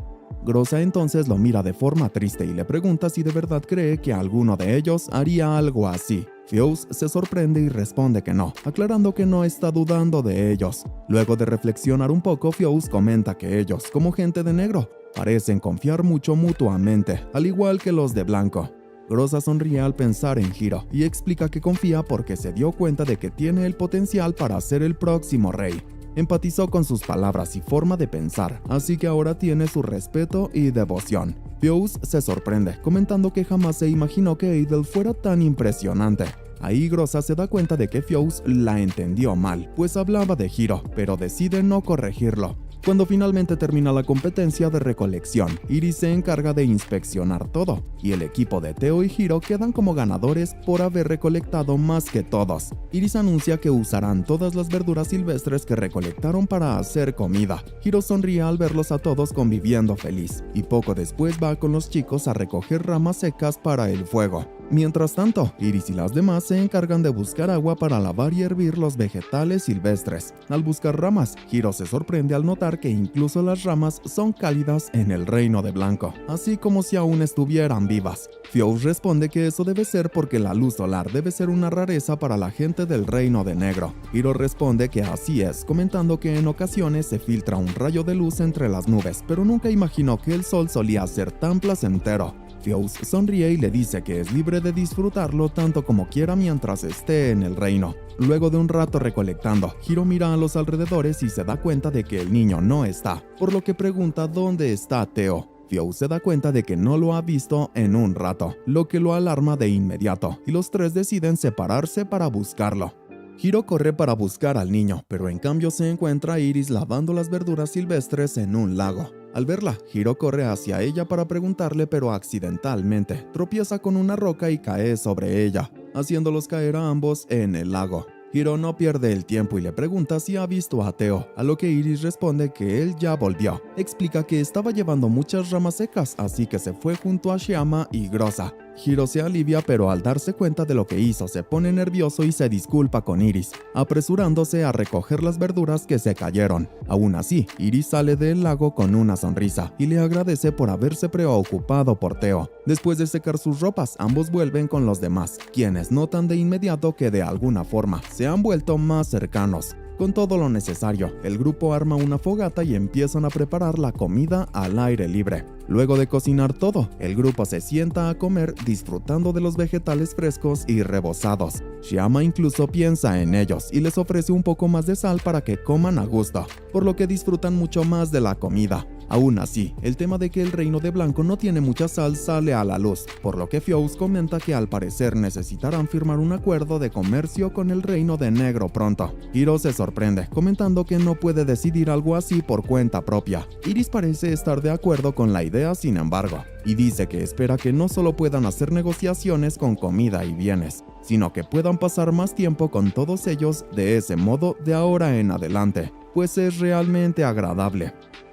Groza entonces lo mira de forma triste y le pregunta si de verdad cree que alguno de ellos haría algo así. Fuse se sorprende y responde que no, aclarando que no está dudando de ellos. Luego de reflexionar un poco, Fuse comenta que ellos, como gente de negro, parecen confiar mucho mutuamente, al igual que los de blanco. Groza sonríe al pensar en Hiro y explica que confía porque se dio cuenta de que tiene el potencial para ser el próximo rey. Empatizó con sus palabras y forma de pensar, así que ahora tiene su respeto y devoción. Fuse se sorprende, comentando que jamás se imaginó que Eidel fuera tan impresionante. Ahí Groza se da cuenta de que Fuse la entendió mal, pues hablaba de Hiro, pero decide no corregirlo. Cuando finalmente termina la competencia de recolección, Iris se encarga de inspeccionar todo, y el equipo de Teo y Hiro quedan como ganadores por haber recolectado más que todos. Iris anuncia que usarán todas las verduras silvestres que recolectaron para hacer comida. Hiro sonríe al verlos a todos conviviendo feliz, y poco después va con los chicos a recoger ramas secas para el fuego. Mientras tanto, Iris y las demás se encargan de buscar agua para lavar y hervir los vegetales silvestres. Al buscar ramas, Hiro se sorprende al notar que incluso las ramas son cálidas en el reino de blanco, así como si aún estuvieran vivas. Fuse responde que eso debe ser porque la luz solar debe ser una rareza para la gente del reino de negro. Hiro responde que así es, comentando que en ocasiones se filtra un rayo de luz entre las nubes, pero nunca imaginó que el sol solía ser tan placentero. Fiows sonríe y le dice que es libre de disfrutarlo tanto como quiera mientras esté en el reino. Luego de un rato recolectando, Hiro mira a los alrededores y se da cuenta de que el niño no está, por lo que pregunta dónde está Teo. Fiows se da cuenta de que no lo ha visto en un rato, lo que lo alarma de inmediato, y los tres deciden separarse para buscarlo. Hiro corre para buscar al niño, pero en cambio se encuentra a Iris lavando las verduras silvestres en un lago. Al verla, Hiro corre hacia ella para preguntarle, pero accidentalmente tropieza con una roca y cae sobre ella, haciéndolos caer a ambos en el lago. Hiro no pierde el tiempo y le pregunta si ha visto a Teo, a lo que Iris responde que él ya volvió. Explica que estaba llevando muchas ramas secas, así que se fue junto a Shiama y Groza. Hiro se alivia, pero al darse cuenta de lo que hizo se pone nervioso y se disculpa con Iris, apresurándose a recoger las verduras que se cayeron. Aún así, Iris sale del lago con una sonrisa y le agradece por haberse preocupado por Teo. Después de secar sus ropas, ambos vuelven con los demás, quienes notan de inmediato que de alguna forma se han vuelto más cercanos. Con todo lo necesario, el grupo arma una fogata y empiezan a preparar la comida al aire libre. Luego de cocinar todo, el grupo se sienta a comer disfrutando de los vegetales frescos y rebozados. Shiama incluso piensa en ellos y les ofrece un poco más de sal para que coman a gusto, por lo que disfrutan mucho más de la comida. Aún así, el tema de que el reino de Blanco no tiene mucha sal sale a la luz, por lo que Fiows comenta que al parecer necesitarán firmar un acuerdo de comercio con el reino de Negro pronto. Hiro se sorprende, comentando que no puede decidir algo así por cuenta propia. Iris parece estar de acuerdo con la idea, sin embargo, y dice que espera que no solo puedan hacer negociaciones con comida y bienes, sino que puedan pasar más tiempo con todos ellos de ese modo de ahora en adelante, pues es realmente agradable.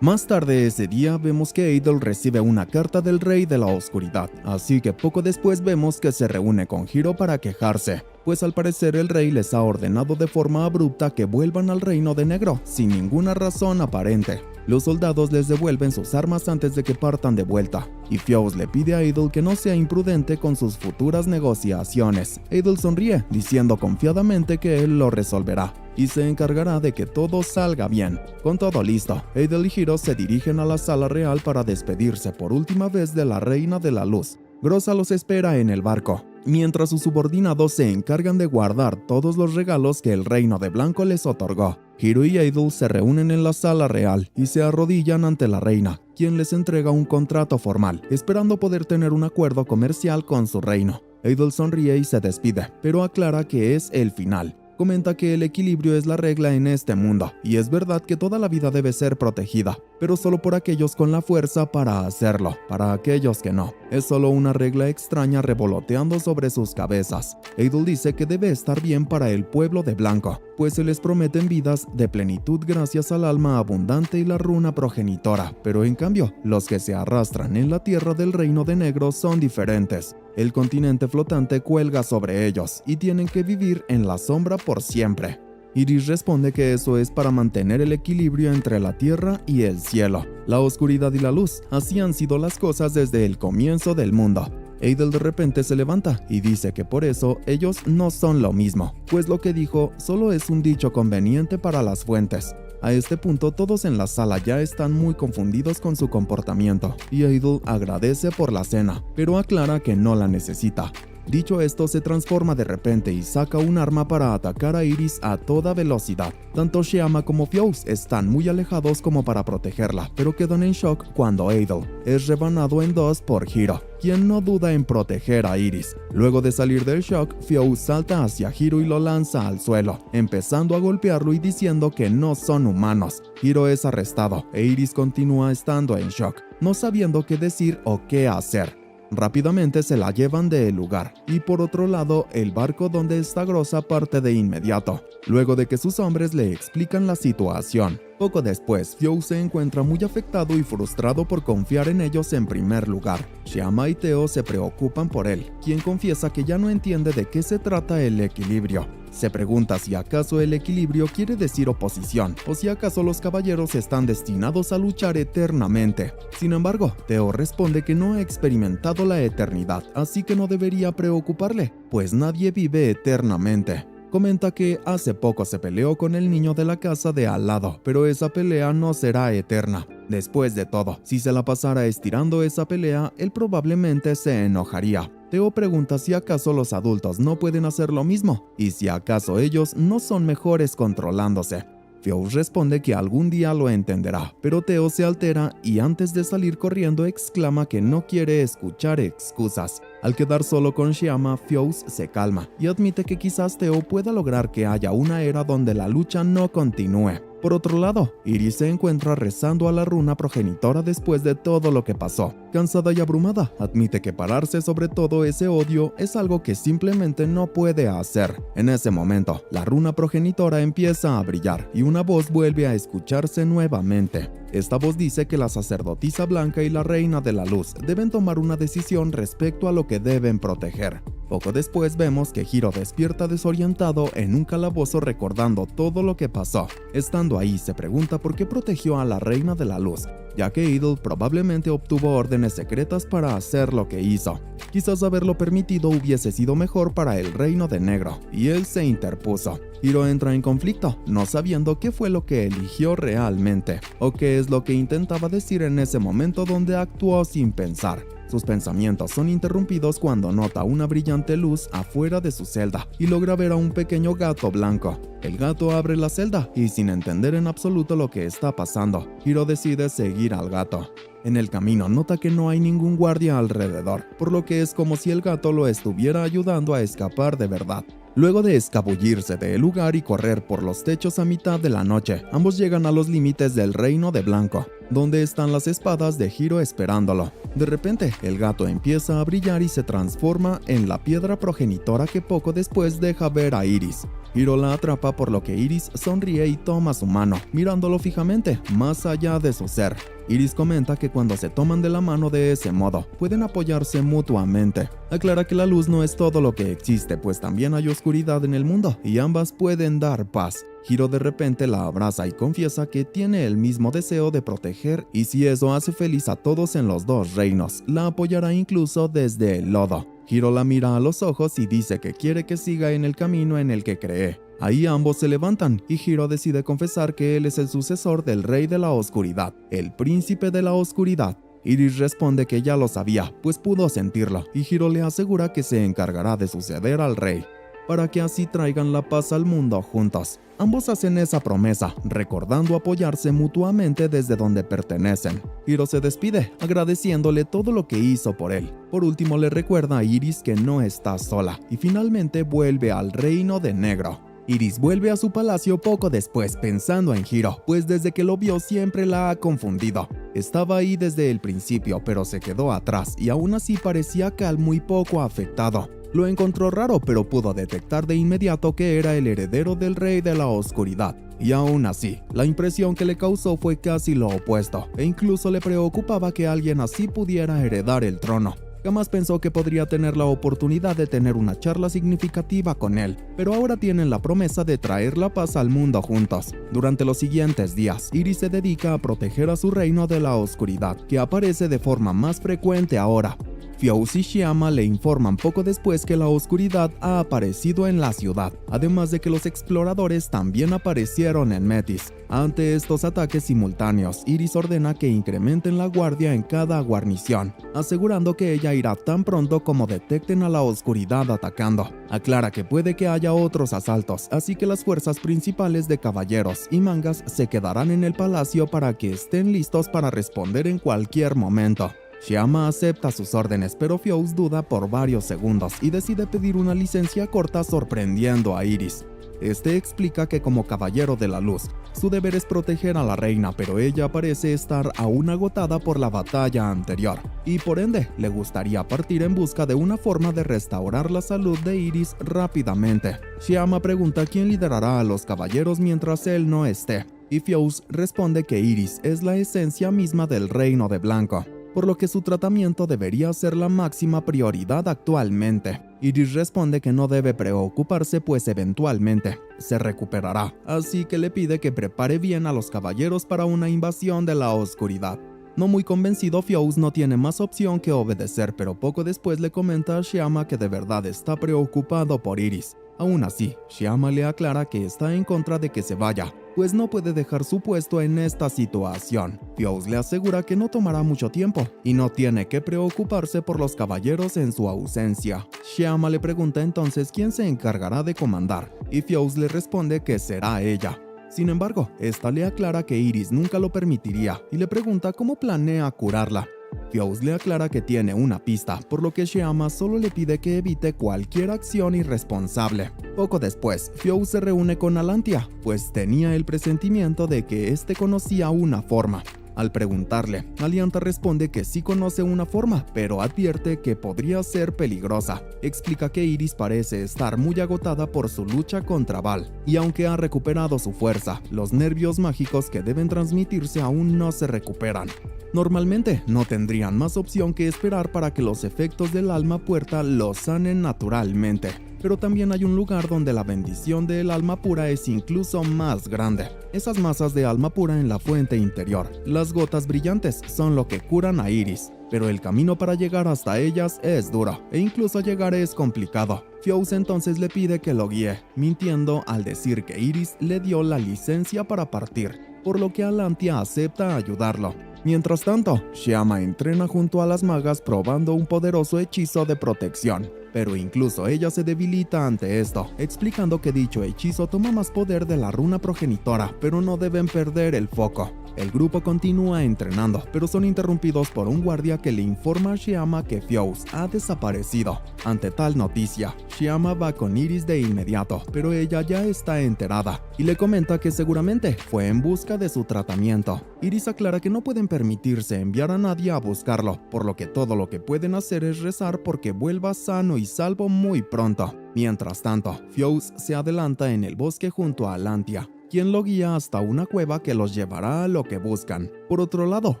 Más tarde ese día vemos que Adol recibe una carta del Rey de la Oscuridad, así que poco después vemos que se reúne con Hiro para quejarse, pues al parecer el rey les ha ordenado de forma abrupta que vuelvan al reino de Negro, sin ninguna razón aparente. Los soldados les devuelven sus armas antes de que partan de vuelta, y Fiows le pide a Adol que no sea imprudente con sus futuras negociaciones. Adol sonríe, diciendo confiadamente que él lo resolverá, y se encargará de que todo salga bien. Con todo listo, Adol y Hiro se dirigen a la sala real para despedirse por última vez de la Reina de la Luz. Groza los espera en el barco, mientras sus subordinados se encargan de guardar todos los regalos que el Reino de Blanco les otorgó. Hiro y Adol se reúnen en la sala real y se arrodillan ante la reina, quien les entrega un contrato formal, esperando poder tener un acuerdo comercial con su reino. Adol sonríe y se despide, pero aclara que es el final. Comenta que el equilibrio es la regla en este mundo, y es verdad que toda la vida debe ser protegida, pero solo por aquellos con la fuerza para hacerlo, para aquellos que no. Es solo una regla extraña revoloteando sobre sus cabezas. Adol dice que debe estar bien para el pueblo de Blanco, pues se les prometen vidas de plenitud gracias al alma abundante y la runa progenitora, pero en cambio, los que se arrastran en la tierra del reino de Negro son diferentes. El continente flotante cuelga sobre ellos y tienen que vivir en la sombra por siempre. Iris responde que eso es para mantener el equilibrio entre la tierra y el cielo. La oscuridad y la luz, así han sido las cosas desde el comienzo del mundo. Adol de repente se levanta y dice que por eso ellos no son lo mismo, pues lo que dijo solo es un dicho conveniente para las fuentes. A este punto todos en la sala ya están muy confundidos con su comportamiento, y Adol agradece por la cena, pero aclara que no la necesita. Dicho esto, se transforma de repente y saca un arma para atacar a Iris a toda velocidad. Tanto Shiama como Fiows están muy alejados como para protegerla, pero quedan en shock cuando Adol es rebanado en dos por Hiro, quien no duda en proteger a Iris. Luego de salir del shock, Fiows salta hacia Hiro y lo lanza al suelo, empezando a golpearlo y diciendo que no son humanos. Hiro es arrestado e Iris continúa estando en shock, no sabiendo qué decir o qué hacer. Rápidamente se la llevan del lugar, y por otro lado, el barco donde está Groza parte de inmediato, luego de que sus hombres le explican la situación. Poco después, Fiows se encuentra muy afectado y frustrado por confiar en ellos en primer lugar. Shiama y Teo se preocupan por él, quien confiesa que ya no entiende de qué se trata el equilibrio. Se pregunta si acaso el equilibrio quiere decir oposición, o si acaso los caballeros están destinados a luchar eternamente. Sin embargo, Teo responde que no ha experimentado la eternidad, así que no debería preocuparle, pues nadie vive eternamente. Comenta que hace poco se peleó con el niño de la casa de al lado, pero esa pelea no será eterna. Después de todo, si se la pasara estirando esa pelea, él probablemente se enojaría. Theo pregunta si acaso los adultos no pueden hacer lo mismo, y si acaso ellos no son mejores controlándose. Fiows responde que algún día lo entenderá, pero Theo se altera y antes de salir corriendo exclama que no quiere escuchar excusas. Al quedar solo con Shyama, Fiows se calma y admite que quizás Theo pueda lograr que haya una era donde la lucha no continúe. Por otro lado, Iris se encuentra rezando a la runa progenitora después de todo lo que pasó. Cansada y abrumada, admite que pararse sobre todo ese odio es algo que simplemente no puede hacer. En ese momento, la runa progenitora empieza a brillar y una voz vuelve a escucharse nuevamente. Esta voz dice que la sacerdotisa blanca y la reina de la luz deben tomar una decisión respecto a lo que deben proteger. Poco después vemos que Hiro despierta desorientado en un calabozo recordando todo lo que pasó. Estando ahí se pregunta por qué protegió a la reina de la luz, ya que Idol probablemente obtuvo órdenes secretas para hacer lo que hizo. Quizás haberlo permitido hubiese sido mejor para el reino de negro, y él se interpuso. Hiro entra en conflicto, no sabiendo qué fue lo que eligió realmente, o qué es lo que intentaba decir en ese momento donde actuó sin pensar. Sus pensamientos son interrumpidos cuando nota una brillante luz afuera de su celda y logra ver a un pequeño gato blanco. El gato abre la celda y sin entender en absoluto lo que está pasando, Hiro decide seguir al gato. En el camino nota que no hay ningún guardia alrededor, por lo que es como si el gato lo estuviera ayudando a escapar de verdad. Luego de escabullirse del lugar y correr por los techos a mitad de la noche, ambos llegan a los límites del reino de blanco, donde están las espadas de Hiro esperándolo. De repente, el gato empieza a brillar y se transforma en la piedra progenitora que poco después deja ver a Iris. Hiro la atrapa por lo que Iris sonríe y toma su mano, mirándolo fijamente, más allá de su ser. Iris comenta que cuando se toman de la mano de ese modo, pueden apoyarse mutuamente. Aclara que la luz no es todo lo que existe, pues también hay oscuridad en el mundo, y ambas pueden dar paz. Hiro de repente la abraza y confiesa que tiene el mismo deseo de proteger, y si eso hace feliz a todos en los dos reinos, la apoyará incluso desde el lodo. Hiro la mira a los ojos y dice que quiere que siga en el camino en el que cree. Ahí ambos se levantan y Hiro decide confesar que él es el sucesor del rey de la oscuridad, el príncipe de la oscuridad. Iris responde que ya lo sabía, pues pudo sentirlo, y Hiro le asegura que se encargará de suceder al rey, para que así traigan la paz al mundo juntos. Ambos hacen esa promesa, recordando apoyarse mutuamente desde donde pertenecen. Hiro se despide, agradeciéndole todo lo que hizo por él. Por último le recuerda a Iris que no está sola, y finalmente vuelve al reino de negro. Iris vuelve a su palacio poco después pensando en Hiro, pues desde que lo vio siempre la ha confundido. Estaba ahí desde el principio, pero se quedó atrás y aún así parecía calmo y poco afectado. Lo encontró raro, pero pudo detectar de inmediato que era el heredero del rey de la oscuridad. Y aún así, la impresión que le causó fue casi lo opuesto, e incluso le preocupaba que alguien así pudiera heredar el trono. Jamás pensó que podría tener la oportunidad de tener una charla significativa con él, pero ahora tienen la promesa de traer la paz al mundo juntos. Durante los siguientes días, Iris se dedica a proteger a su reino de la oscuridad, que aparece de forma más frecuente ahora. Fiows y Shyama le informan poco después que la oscuridad ha aparecido en la ciudad, además de que los exploradores también aparecieron en Metis. Ante estos ataques simultáneos, Iris ordena que incrementen la guardia en cada guarnición, asegurando que ella irá tan pronto como detecten a la oscuridad atacando. Aclara que puede que haya otros asaltos, así que las fuerzas principales de caballeros y mangas se quedarán en el palacio para que estén listos para responder en cualquier momento. Shyama acepta sus órdenes, pero Fiows duda por varios segundos y decide pedir una licencia corta sorprendiendo a Iris. Este explica que como caballero de la luz, su deber es proteger a la reina, pero ella parece estar aún agotada por la batalla anterior, y por ende le gustaría partir en busca de una forma de restaurar la salud de Iris rápidamente. Shyama pregunta quién liderará a los caballeros mientras él no esté, y Fiows responde que Iris es la esencia misma del reino de blanco, por lo que su tratamiento debería ser la máxima prioridad actualmente. Iris responde que no debe preocuparse, pues eventualmente se recuperará, así que le pide que prepare bien a los caballeros para una invasión de la oscuridad. No muy convencido, Fiows no tiene más opción que obedecer, pero poco después le comenta a Shyama que de verdad está preocupado por Iris. Aún así, Shyama le aclara que está en contra de que se vaya, pues no puede dejar su puesto en esta situación. Fiows le asegura que no tomará mucho tiempo y no tiene que preocuparse por los caballeros en su ausencia. Shyama le pregunta entonces quién se encargará de comandar, y Fiows le responde que será ella. Sin embargo, esta le aclara que Iris nunca lo permitiría y le pregunta cómo planea curarla. Fiows le aclara que tiene una pista, por lo que Shyama solo le pide que evite cualquier acción irresponsable. Poco después, Fiows se reúne con Alantia, pues tenía el presentimiento de que éste conocía una forma. Al preguntarle, Alianta responde que sí conoce una forma, pero advierte que podría ser peligrosa. Explica que Iris parece estar muy agotada por su lucha contra Val, y aunque ha recuperado su fuerza, los nervios mágicos que deben transmitirse aún no se recuperan. Normalmente, no tendrían más opción que esperar para que los efectos del alma puerta los sanen naturalmente. Pero también hay un lugar donde la bendición del alma pura es incluso más grande. Esas masas de alma pura en la fuente interior, las gotas brillantes, son lo que curan a Iris. Pero el camino para llegar hasta ellas es duro, e incluso llegar es complicado. Fiows entonces le pide que lo guíe, mintiendo al decir que Iris le dio la licencia para partir, por lo que Alantia acepta ayudarlo. Mientras tanto, Shyama entrena junto a las magas probando un poderoso hechizo de protección, pero incluso ella se debilita ante esto, explicando que dicho hechizo toma más poder de la runa progenitora, pero no deben perder el foco. El grupo continúa entrenando, pero son interrumpidos por un guardia que le informa a Shyama que Fiows ha desaparecido. Ante tal noticia, Shyama va con Iris de inmediato, pero ella ya está enterada y le comenta que seguramente fue en busca de su tratamiento. Iris aclara que no pueden permitirse enviar a nadie a buscarlo, por lo que todo lo que pueden hacer es rezar porque vuelva sano y salvo muy pronto. Mientras tanto, Fiows se adelanta en el bosque junto a Alantia, quien lo guía hasta una cueva que los llevará a lo que buscan. Por otro lado,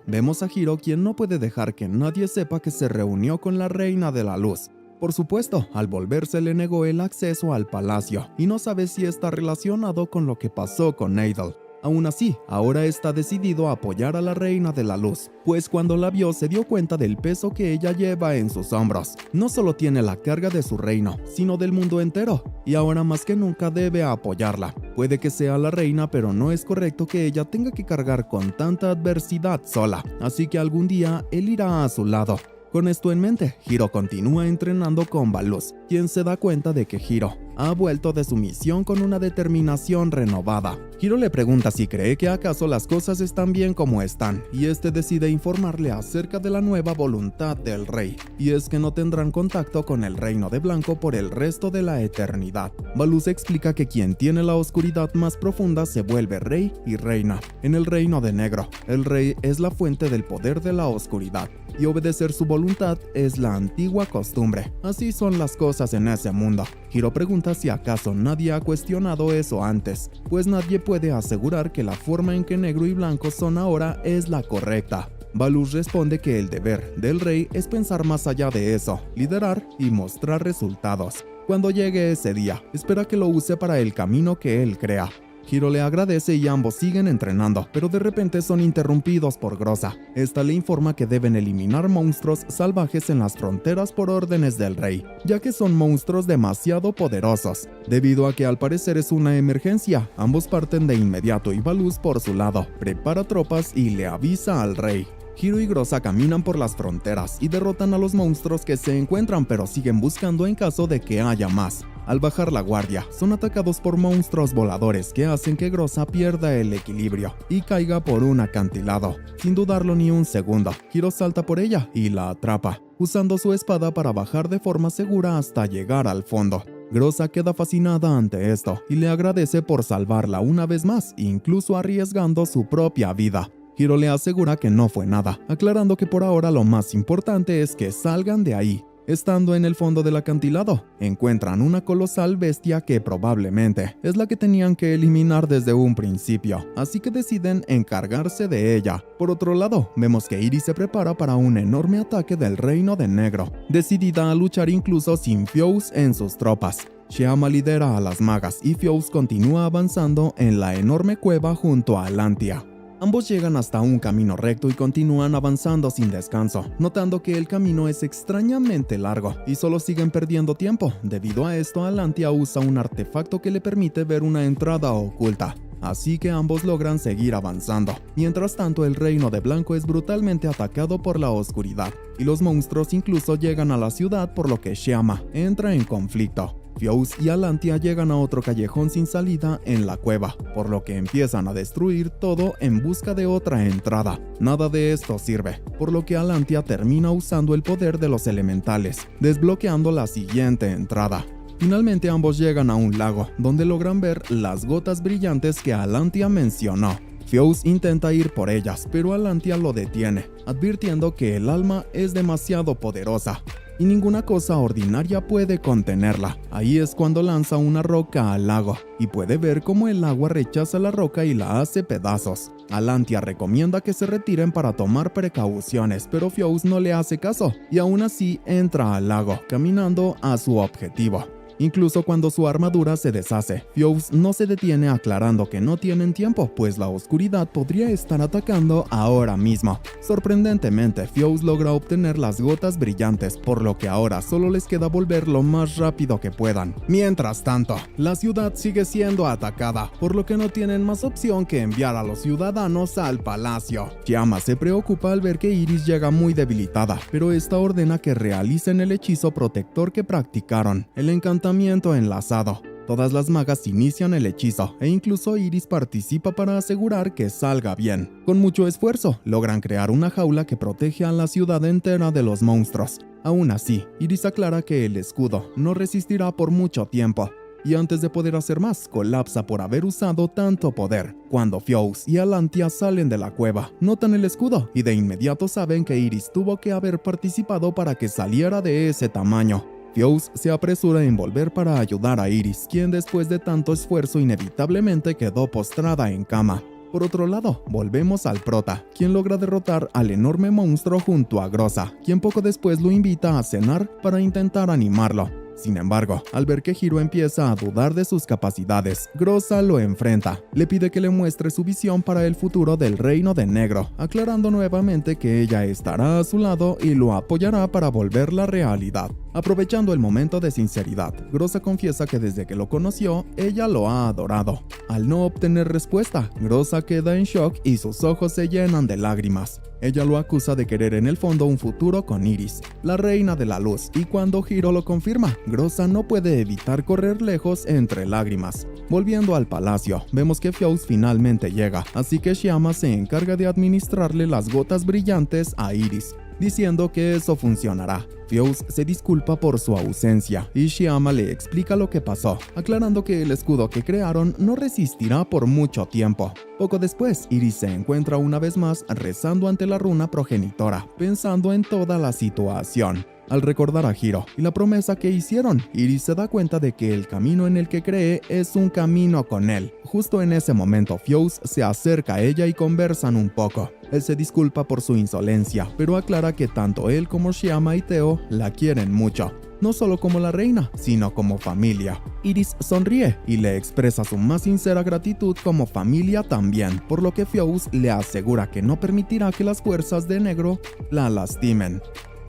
vemos a Hiro, quien no puede dejar que nadie sepa que se reunió con la Reina de la Luz. Por supuesto, al volverse le negó el acceso al palacio, y no sabe si está relacionado con lo que pasó con Neidel. Aún así, ahora está decidido a apoyar a la Reina de la Luz, pues cuando la vio se dio cuenta del peso que ella lleva en sus hombros. No solo tiene la carga de su reino, sino del mundo entero, y ahora más que nunca debe apoyarla. Puede que sea la reina, pero no es correcto que ella tenga que cargar con tanta adversidad sola, así que algún día él irá a su lado. Con esto en mente, Hiro continúa entrenando con Baluz, quien se da cuenta de que Hiro ha vuelto de su misión con una determinación renovada. Hiro le pregunta si cree que acaso las cosas están bien como están, y este decide informarle acerca de la nueva voluntad del rey, y es que no tendrán contacto con el reino de blanco por el resto de la eternidad. Baluz explica que quien tiene la oscuridad más profunda se vuelve rey y reina. En el reino de negro, el rey es la fuente del poder de la oscuridad, y obedecer su voluntad es la antigua costumbre. Así son las cosas en ese mundo. Hiro pregunta si acaso nadie ha cuestionado eso antes, pues nadie puede asegurar que la forma en que negro y blanco son ahora es la correcta. Baluz responde que el deber del rey es pensar más allá de eso, liderar y mostrar resultados. Cuando llegue ese día, espera que lo use para el camino que él crea. Hiro le agradece y ambos siguen entrenando, pero de repente son interrumpidos por Groza. Esta le informa que deben eliminar monstruos salvajes en las fronteras por órdenes del rey, ya que son monstruos demasiado poderosos. Debido a que al parecer es una emergencia, ambos parten de inmediato y Baluz por su lado prepara tropas y le avisa al rey. Hiro y Groza caminan por las fronteras y derrotan a los monstruos que se encuentran, pero siguen buscando en caso de que haya más. Al bajar la guardia, son atacados por monstruos voladores que hacen que Groza pierda el equilibrio y caiga por un acantilado. Sin dudarlo ni un segundo, Hiro salta por ella y la atrapa, usando su espada para bajar de forma segura hasta llegar al fondo. Groza queda fascinada ante esto y le agradece por salvarla una vez más, incluso arriesgando su propia vida. Hiro le asegura que no fue nada, aclarando que por ahora lo más importante es que salgan de ahí. Estando en el fondo del acantilado, encuentran una colosal bestia que probablemente es la que tenían que eliminar desde un principio, así que deciden encargarse de ella. Por otro lado, vemos que Iris se prepara para un enorme ataque del Reino de Negro, decidida a luchar incluso sin Fiows en sus tropas. Shyama lidera a las magas y Fiows continúa avanzando en la enorme cueva junto a Alantia. Ambos llegan hasta un camino recto y continúan avanzando sin descanso, notando que el camino es extrañamente largo y solo siguen perdiendo tiempo. Debido a esto, Alantia usa un artefacto que le permite ver una entrada oculta. Así que ambos logran seguir avanzando. Mientras tanto, el reino de Blanco es brutalmente atacado por la oscuridad, y los monstruos incluso llegan a la ciudad, por lo que Shyama entra en conflicto. Fiouz y Alantia llegan a otro callejón sin salida en la cueva, por lo que empiezan a destruir todo en busca de otra entrada. Nada de esto sirve, por lo que Alantia termina usando el poder de los elementales, desbloqueando la siguiente entrada. Finalmente ambos llegan a un lago, donde logran ver las gotas brillantes que Alantia mencionó. Fiouz intenta ir por ellas, pero Alantia lo detiene, advirtiendo que el alma es demasiado poderosa y ninguna cosa ordinaria puede contenerla. Ahí es cuando lanza una roca al lago, y puede ver cómo el agua rechaza la roca y la hace pedazos. Alantia recomienda que se retiren para tomar precauciones, pero Fiouz no le hace caso, y aún así entra al lago, caminando a su objetivo. Incluso cuando su armadura se deshace, Fiouz no se detiene, aclarando que no tienen tiempo, pues la oscuridad podría estar atacando ahora mismo. Sorprendentemente, Fiouz logra obtener las gotas brillantes, por lo que ahora solo les queda volver lo más rápido que puedan. Mientras tanto, la ciudad sigue siendo atacada, por lo que no tienen más opción que enviar a los ciudadanos al palacio. Shyama se preocupa al ver que Iris llega muy debilitada, pero esta ordena que realicen el hechizo protector que practicaron, el encantamiento enlazado. Todas las magas inician el hechizo, e incluso Iris participa para asegurar que salga bien. Con mucho esfuerzo, logran crear una jaula que protege a la ciudad entera de los monstruos. Aún así, Iris aclara que el escudo no resistirá por mucho tiempo, y antes de poder hacer más, colapsa por haber usado tanto poder. Cuando Fiouz y Alantia salen de la cueva, notan el escudo, y de inmediato saben que Iris tuvo que haber participado para que saliera de ese tamaño. Fiouz se apresura en volver para ayudar a Iris, quien después de tanto esfuerzo inevitablemente quedó postrada en cama. Por otro lado, volvemos al prota, quien logra derrotar al enorme monstruo junto a Groza, quien poco después lo invita a cenar para intentar animarlo. Sin embargo, al ver que Hiro empieza a dudar de sus capacidades, Groza lo enfrenta. Le pide que le muestre su visión para el futuro del Reino de Negro, aclarando nuevamente que ella estará a su lado y lo apoyará para volver la realidad. Aprovechando el momento de sinceridad, Groza confiesa que desde que lo conoció, ella lo ha adorado. Al no obtener respuesta, Groza queda en shock y sus ojos se llenan de lágrimas. Ella lo acusa de querer en el fondo un futuro con Iris, la reina de la luz, y cuando Hiro lo confirma, Groza no puede evitar correr lejos entre lágrimas. Volviendo al palacio, vemos que Fiouz finalmente llega, así que Shyama se encarga de administrarle las gotas brillantes a Iris, diciendo que eso funcionará. Fiouz se disculpa por su ausencia y Shyama le explica lo que pasó, aclarando que el escudo que crearon no resistirá por mucho tiempo. Poco después, Iris se encuentra una vez más rezando ante la runa progenitora, pensando en toda la situación. Al recordar a Hiro y la promesa que hicieron, Iris se da cuenta de que el camino en el que cree es un camino con él. Justo en ese momento, Fiouz se acerca a ella y conversan un poco. Él se disculpa por su insolencia, pero aclara que tanto él como Shyama y Teo la quieren mucho, no solo como la reina, sino como familia. Iris sonríe y le expresa su más sincera gratitud como familia también, por lo que Fiouz le asegura que no permitirá que las fuerzas de Negro la lastimen.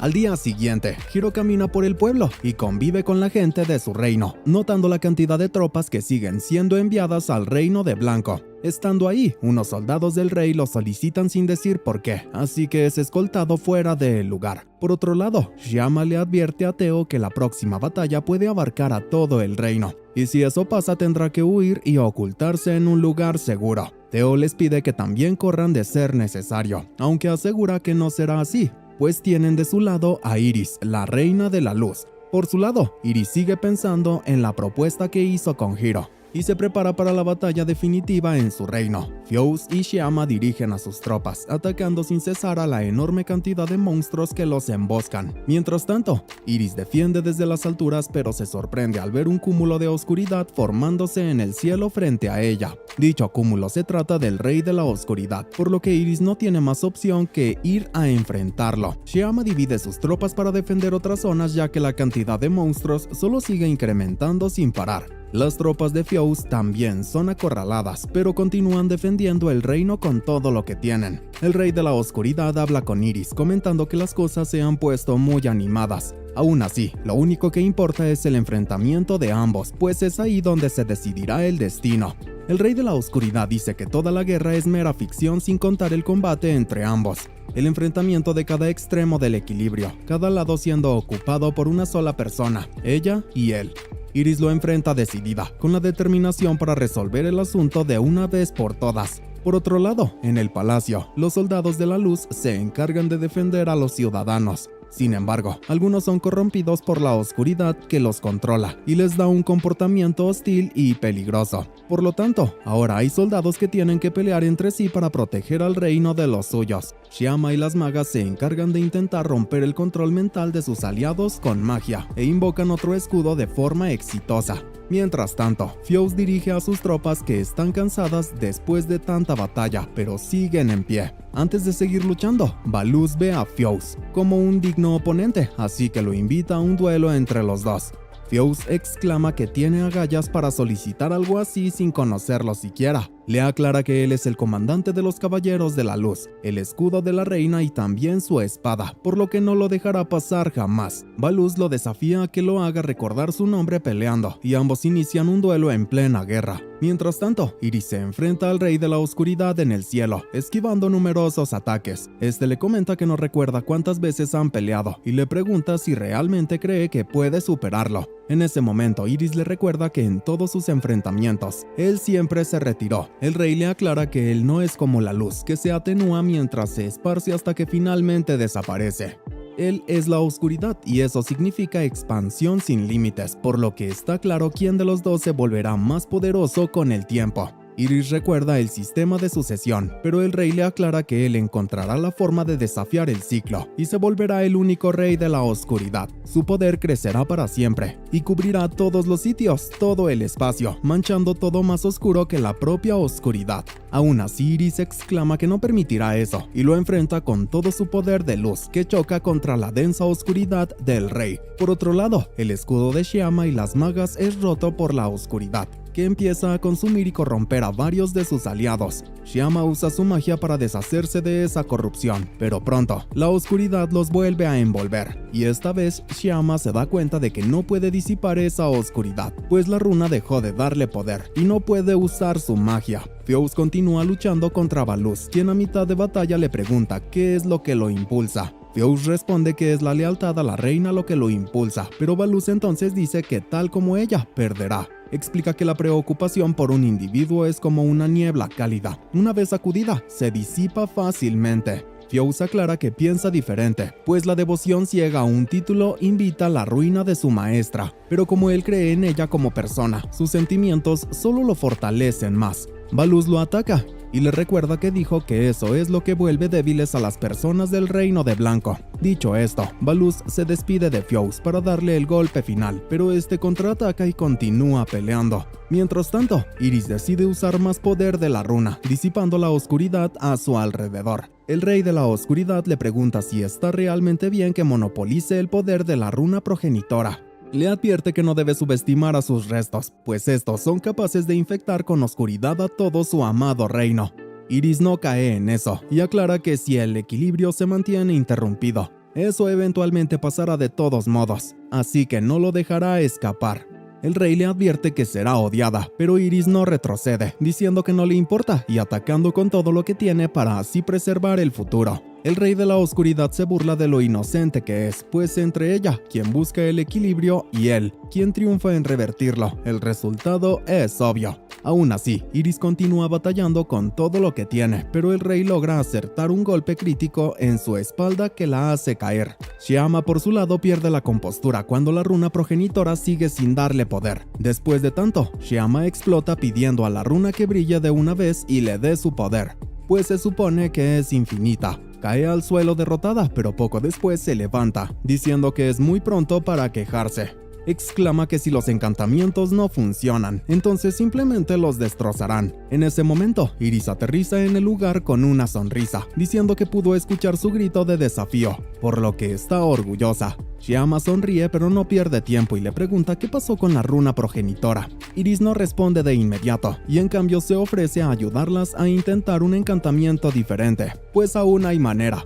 Al día siguiente, Hiro camina por el pueblo y convive con la gente de su reino, notando la cantidad de tropas que siguen siendo enviadas al reino de Blanco. Estando ahí, unos soldados del rey lo solicitan sin decir por qué, así que es escoltado fuera del lugar. Por otro lado, Shyama le advierte a Teo que la próxima batalla puede abarcar a todo el reino, y si eso pasa tendrá que huir y ocultarse en un lugar seguro. Teo les pide que también corran de ser necesario, aunque asegura que no será así, pues tienen de su lado a Iris, la reina de la luz. Por su lado, Iris sigue pensando en la propuesta que hizo con Hiro y se prepara para la batalla definitiva en su reino. Fiouz y Shyama dirigen a sus tropas, atacando sin cesar a la enorme cantidad de monstruos que los emboscan. Mientras tanto, Iris defiende desde las alturas, pero se sorprende al ver un cúmulo de oscuridad formándose en el cielo frente a ella. Dicho cúmulo se trata del Rey de la Oscuridad, por lo que Iris no tiene más opción que ir a enfrentarlo. Shyama divide sus tropas para defender otras zonas, ya que la cantidad de monstruos solo sigue incrementando sin parar. Las tropas de Fiows también son acorraladas, pero continúan defendiendo el reino con todo lo que tienen. El Rey de la Oscuridad habla con Iris, comentando que las cosas se han puesto muy animadas. Aún así, lo único que importa es el enfrentamiento de ambos, pues es ahí donde se decidirá el destino. El Rey de la Oscuridad dice que toda la guerra es mera ficción sin contar el combate entre ambos. El enfrentamiento de cada extremo del equilibrio, cada lado siendo ocupado por una sola persona, ella y él. Iris lo enfrenta decidida, con la determinación para resolver el asunto de una vez por todas. Por otro lado, en el palacio, los soldados de la luz se encargan de defender a los ciudadanos. Sin embargo, algunos son corrompidos por la oscuridad que los controla y les da un comportamiento hostil y peligroso. Por lo tanto, ahora hay soldados que tienen que pelear entre sí para proteger al reino de los suyos. Shyama y las magas se encargan de intentar romper el control mental de sus aliados con magia e invocan otro escudo de forma exitosa. Mientras tanto, Fiows dirige a sus tropas que están cansadas después de tanta batalla, pero siguen en pie. Antes de seguir luchando, Baluz ve a Fiows como un digno oponente, así que lo invita a un duelo entre los dos. Fiows exclama que tiene agallas para solicitar algo así sin conocerlo siquiera. Le aclara que él es el comandante de los Caballeros de la Luz, el escudo de la reina y también su espada, por lo que no lo dejará pasar jamás. Baluz lo desafía a que lo haga recordar su nombre peleando, y ambos inician un duelo en plena guerra. Mientras tanto, Iris se enfrenta al Rey de la Oscuridad en el cielo, esquivando numerosos ataques. Este le comenta que no recuerda cuántas veces han peleado, y le pregunta si realmente cree que puede superarlo. En ese momento, Iris le recuerda que en todos sus enfrentamientos, él siempre se retiró. El rey le aclara que él no es como la luz, que se atenúa mientras se esparce hasta que finalmente desaparece. Él es la oscuridad y eso significa expansión sin límites, por lo que está claro quién de los dos se volverá más poderoso con el tiempo. Iris recuerda el sistema de sucesión, pero el rey le aclara que él encontrará la forma de desafiar el ciclo y se volverá el único rey de la oscuridad. Su poder crecerá para siempre y cubrirá todos los sitios, todo el espacio, manchando todo más oscuro que la propia oscuridad. Aún así, Iris exclama que no permitirá eso y lo enfrenta con todo su poder de luz que choca contra la densa oscuridad del rey. Por otro lado, el escudo de Shyama y las magas es roto por la oscuridad, que empieza a consumir y corromper a varios de sus aliados. Shyama usa su magia para deshacerse de esa corrupción, pero pronto, la oscuridad los vuelve a envolver, y esta vez Shyama se da cuenta de que no puede disipar esa oscuridad, pues la runa dejó de darle poder, y no puede usar su magia. Fiows continúa luchando contra Baluz, quien a mitad de batalla le pregunta qué es lo que lo impulsa. Fiows responde que es la lealtad a la reina lo que lo impulsa, pero Baluz entonces dice que tal como ella, perderá. Explica que la preocupación por un individuo es como una niebla cálida. Una vez sacudida, se disipa fácilmente. Fiows aclara que piensa diferente, pues la devoción ciega a un título invita a la ruina de su maestra, pero como él cree en ella como persona, sus sentimientos solo lo fortalecen más. Baluz lo ataca y le recuerda que dijo que eso es lo que vuelve débiles a las personas del Reino de Blanco. Dicho esto, Baluz se despide de Fiows para darle el golpe final, pero este contraataca y continúa peleando. Mientras tanto, Iris decide usar más poder de la runa, disipando la oscuridad a su alrededor. El Rey de la Oscuridad le pregunta si está realmente bien que monopolice el poder de la runa progenitora. Le advierte que no debe subestimar a sus restos, pues estos son capaces de infectar con oscuridad a todo su amado reino. Iris no cae en eso y aclara que si el equilibrio se mantiene interrumpido, eso eventualmente pasará de todos modos, así que no lo dejará escapar. El rey le advierte que será odiada, pero Iris no retrocede, diciendo que no le importa y atacando con todo lo que tiene para así preservar el futuro. El Rey de la Oscuridad se burla de lo inocente que es, pues entre ella, quien busca el equilibrio, y él, quien triunfa en revertirlo, el resultado es obvio. Aún así, Iris continúa batallando con todo lo que tiene, pero el rey logra acertar un golpe crítico en su espalda que la hace caer. Shyama por su lado pierde la compostura cuando la runa progenitora sigue sin darle poder. Después de tanto, Shyama explota pidiendo a la runa que brille de una vez y le dé su poder, pues se supone que es infinita. Cae al suelo derrotada, pero poco después se levanta, diciendo que es muy pronto para quejarse. Exclama que si los encantamientos no funcionan, entonces simplemente los destrozarán. En ese momento, Iris aterriza en el lugar con una sonrisa, diciendo que pudo escuchar su grito de desafío, por lo que está orgullosa. Shiama sonríe pero no pierde tiempo y le pregunta qué pasó con la runa progenitora. Iris no responde de inmediato y en cambio se ofrece a ayudarlas a intentar un encantamiento diferente, pues aún hay manera.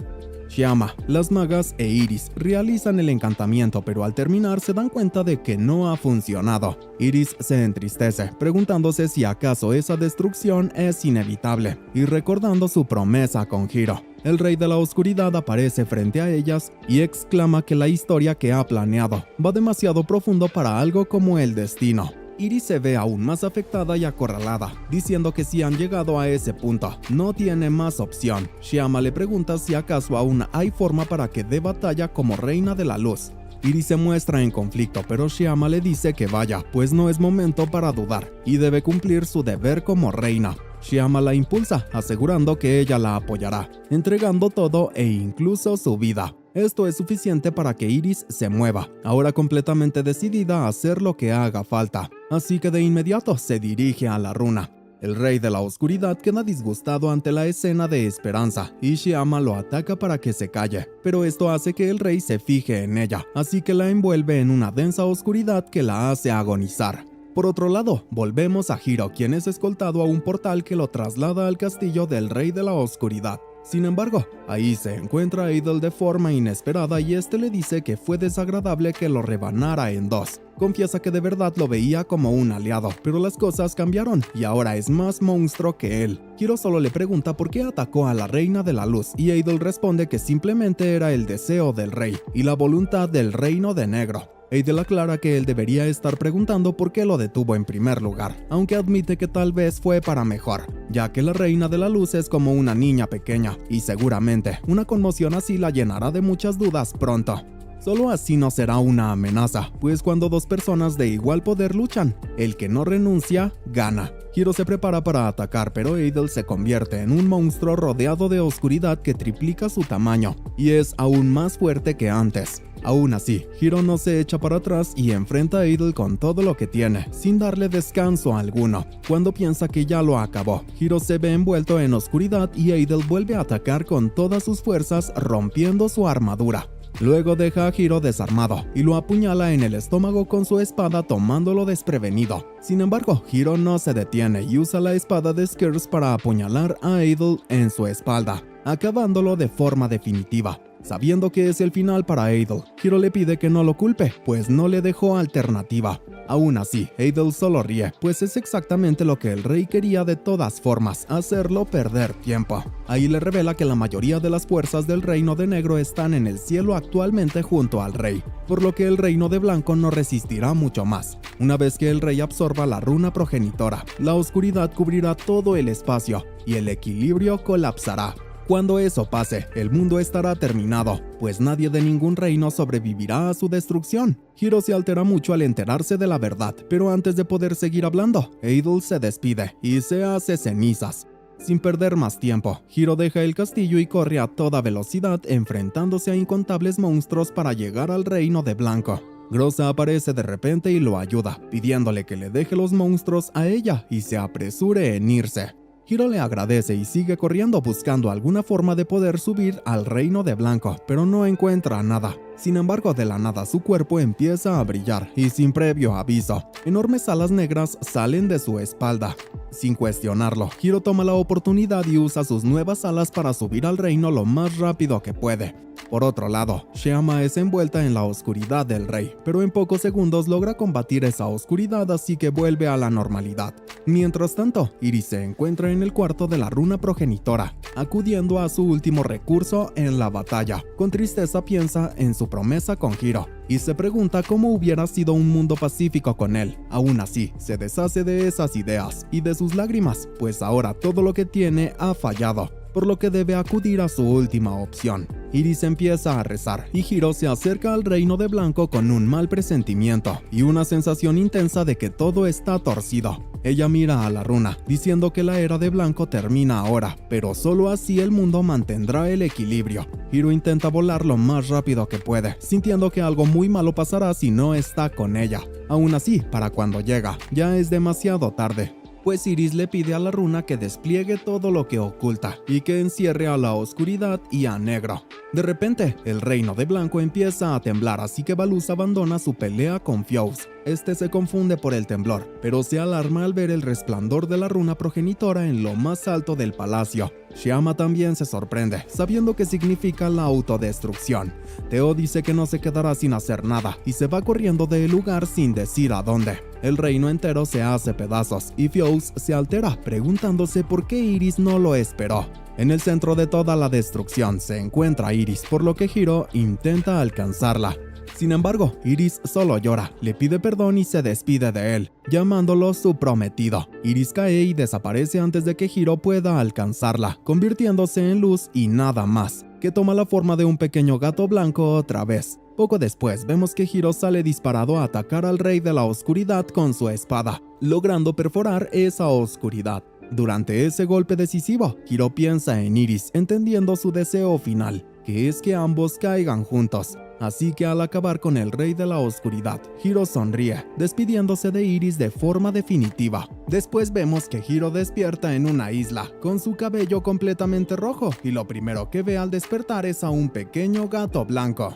Shiama, las magas e Iris realizan el encantamiento, pero al terminar se dan cuenta de que no ha funcionado. Iris se entristece, preguntándose si acaso esa destrucción es inevitable, y recordando su promesa con Hiro. El rey de la oscuridad aparece frente a ellas y exclama que la historia que ha planeado va demasiado profundo para algo como el destino. Iris se ve aún más afectada y acorralada, diciendo que si han llegado a ese punto, no tiene más opción. Shiama le pregunta si acaso aún hay forma para que dé batalla como reina de la luz. Iris se muestra en conflicto, pero Shiama le dice que vaya, pues no es momento para dudar, y debe cumplir su deber como reina. Shiama la impulsa, asegurando que ella la apoyará, entregando todo e incluso su vida. Esto es suficiente para que Iris se mueva, ahora completamente decidida a hacer lo que haga falta. Así que de inmediato se dirige a la runa. El rey de la oscuridad queda disgustado ante la escena de esperanza y Shiama lo ataca para que se calle, pero esto hace que el rey se fije en ella, así que la envuelve en una densa oscuridad que la hace agonizar. Por otro lado, volvemos a Hiro, quien es escoltado a un portal que lo traslada al castillo del rey de la oscuridad. Sin embargo, ahí se encuentra a Idol de forma inesperada y este le dice que fue desagradable que lo rebanara en dos. Confiesa que de verdad lo veía como un aliado, pero las cosas cambiaron y ahora es más monstruo que él. Hiro solo le pregunta por qué atacó a la reina de la luz y Idol responde que simplemente era el deseo del rey y la voluntad del reino de negro. Idol aclara que él debería estar preguntando por qué lo detuvo en primer lugar, aunque admite que tal vez fue para mejor, ya que la reina de la luz es como una niña pequeña, y seguramente una conmoción así la llenará de muchas dudas pronto. Solo así no será una amenaza, pues cuando dos personas de igual poder luchan, el que no renuncia, gana. Hiro se prepara para atacar, pero Idol se convierte en un monstruo rodeado de oscuridad que triplica su tamaño, y es aún más fuerte que antes. Aún así, Hiro no se echa para atrás y enfrenta a Idol con todo lo que tiene, sin darle descanso alguno. Cuando piensa que ya lo acabó, Hiro se ve envuelto en oscuridad y Idol vuelve a atacar con todas sus fuerzas, rompiendo su armadura. Luego deja a Hiro desarmado y lo apuñala en el estómago con su espada, tomándolo desprevenido. Sin embargo, Hiro no se detiene y usa la espada de Skirts para apuñalar a Idol en su espalda, acabándolo de forma definitiva. Sabiendo que es el final para Idol, Hiro le pide que no lo culpe, pues no le dejó alternativa. Aún así, Idol solo ríe, pues es exactamente lo que el rey quería de todas formas, hacerlo perder tiempo. Ahí le revela que la mayoría de las fuerzas del reino de negro están en el cielo actualmente junto al rey, por lo que el reino de blanco no resistirá mucho más. Una vez que el rey absorba la runa progenitora, la oscuridad cubrirá todo el espacio y el equilibrio colapsará. Cuando eso pase, el mundo estará terminado, pues nadie de ningún reino sobrevivirá a su destrucción. Hiro se altera mucho al enterarse de la verdad, pero antes de poder seguir hablando, Idol se despide y se hace cenizas. Sin perder más tiempo, Hiro deja el castillo y corre a toda velocidad, enfrentándose a incontables monstruos para llegar al reino de blanco. Groza aparece de repente y lo ayuda, pidiéndole que le deje los monstruos a ella y se apresure en irse. Hiro le agradece y sigue corriendo buscando alguna forma de poder subir al reino de blanco, pero no encuentra nada. Sin embargo, de la nada su cuerpo empieza a brillar y sin previo aviso, enormes alas negras salen de su espalda. Sin cuestionarlo, Hiro toma la oportunidad y usa sus nuevas alas para subir al reino lo más rápido que puede. Por otro lado, Shiama es envuelta en la oscuridad del rey, pero en pocos segundos logra combatir esa oscuridad, así que vuelve a la normalidad. Mientras tanto, Iris se encuentra en el cuarto de la runa progenitora, acudiendo a su último recurso en la batalla. Con tristeza piensa en su promesa con Hiro y se pregunta cómo hubiera sido un mundo pacífico con él. Aún así, se deshace de esas ideas y de sus lágrimas, pues ahora todo lo que tiene ha fallado, por lo que debe acudir a su última opción. Iris empieza a rezar y Hiro se acerca al reino de blanco con un mal presentimiento y una sensación intensa de que todo está torcido. Ella mira a la runa, diciendo que la era de blanco termina ahora, pero solo así el mundo mantendrá el equilibrio. Hiro intenta volar lo más rápido que puede, sintiendo que algo muy malo pasará si no está con ella. Aún así, para cuando llega, ya es demasiado tarde. pues Iris le pide a la runa que despliegue todo lo que oculta y que encierre a la oscuridad y a Negro. De repente, el reino de Blanco empieza a temblar, así que Baluz abandona su pelea con Fiows. Este se confunde por el temblor, pero se alarma al ver el resplandor de la runa progenitora en lo más alto del palacio. Shyama también se sorprende, sabiendo que significa la autodestrucción. Teo dice que no se quedará sin hacer nada y se va corriendo del lugar sin decir a dónde. El reino entero se hace pedazos y Fiows se altera, preguntándose por qué Iris no lo esperó. En el centro de toda la destrucción se encuentra Iris, por lo que Hiro intenta alcanzarla. Sin embargo, Iris solo llora, le pide perdón y se despide de él, llamándolo su prometido. Iris cae y desaparece antes de que Hiro pueda alcanzarla, convirtiéndose en luz y nada más, que toma la forma de un pequeño gato blanco otra vez. Poco después vemos que Hiro sale disparado a atacar al rey de la oscuridad con su espada, logrando perforar esa oscuridad. Durante ese golpe decisivo, Hiro piensa en Iris, entendiendo su deseo final, que es que ambos caigan juntos. Así que al acabar con el rey de la oscuridad, Hiro sonríe, despidiéndose de Iris de forma definitiva. Después vemos que Hiro despierta en una isla, con su cabello completamente rojo, y lo primero que ve al despertar es a un pequeño gato blanco.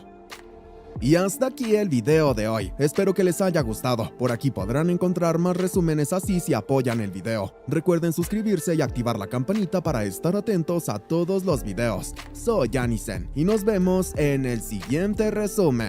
Y hasta aquí el video de hoy, espero que les haya gustado. Por aquí podrán encontrar más resúmenes así si apoyan el video. Recuerden suscribirse y activar la campanita para estar atentos a todos los videos. Soy Yanisen y nos vemos en el siguiente resumen.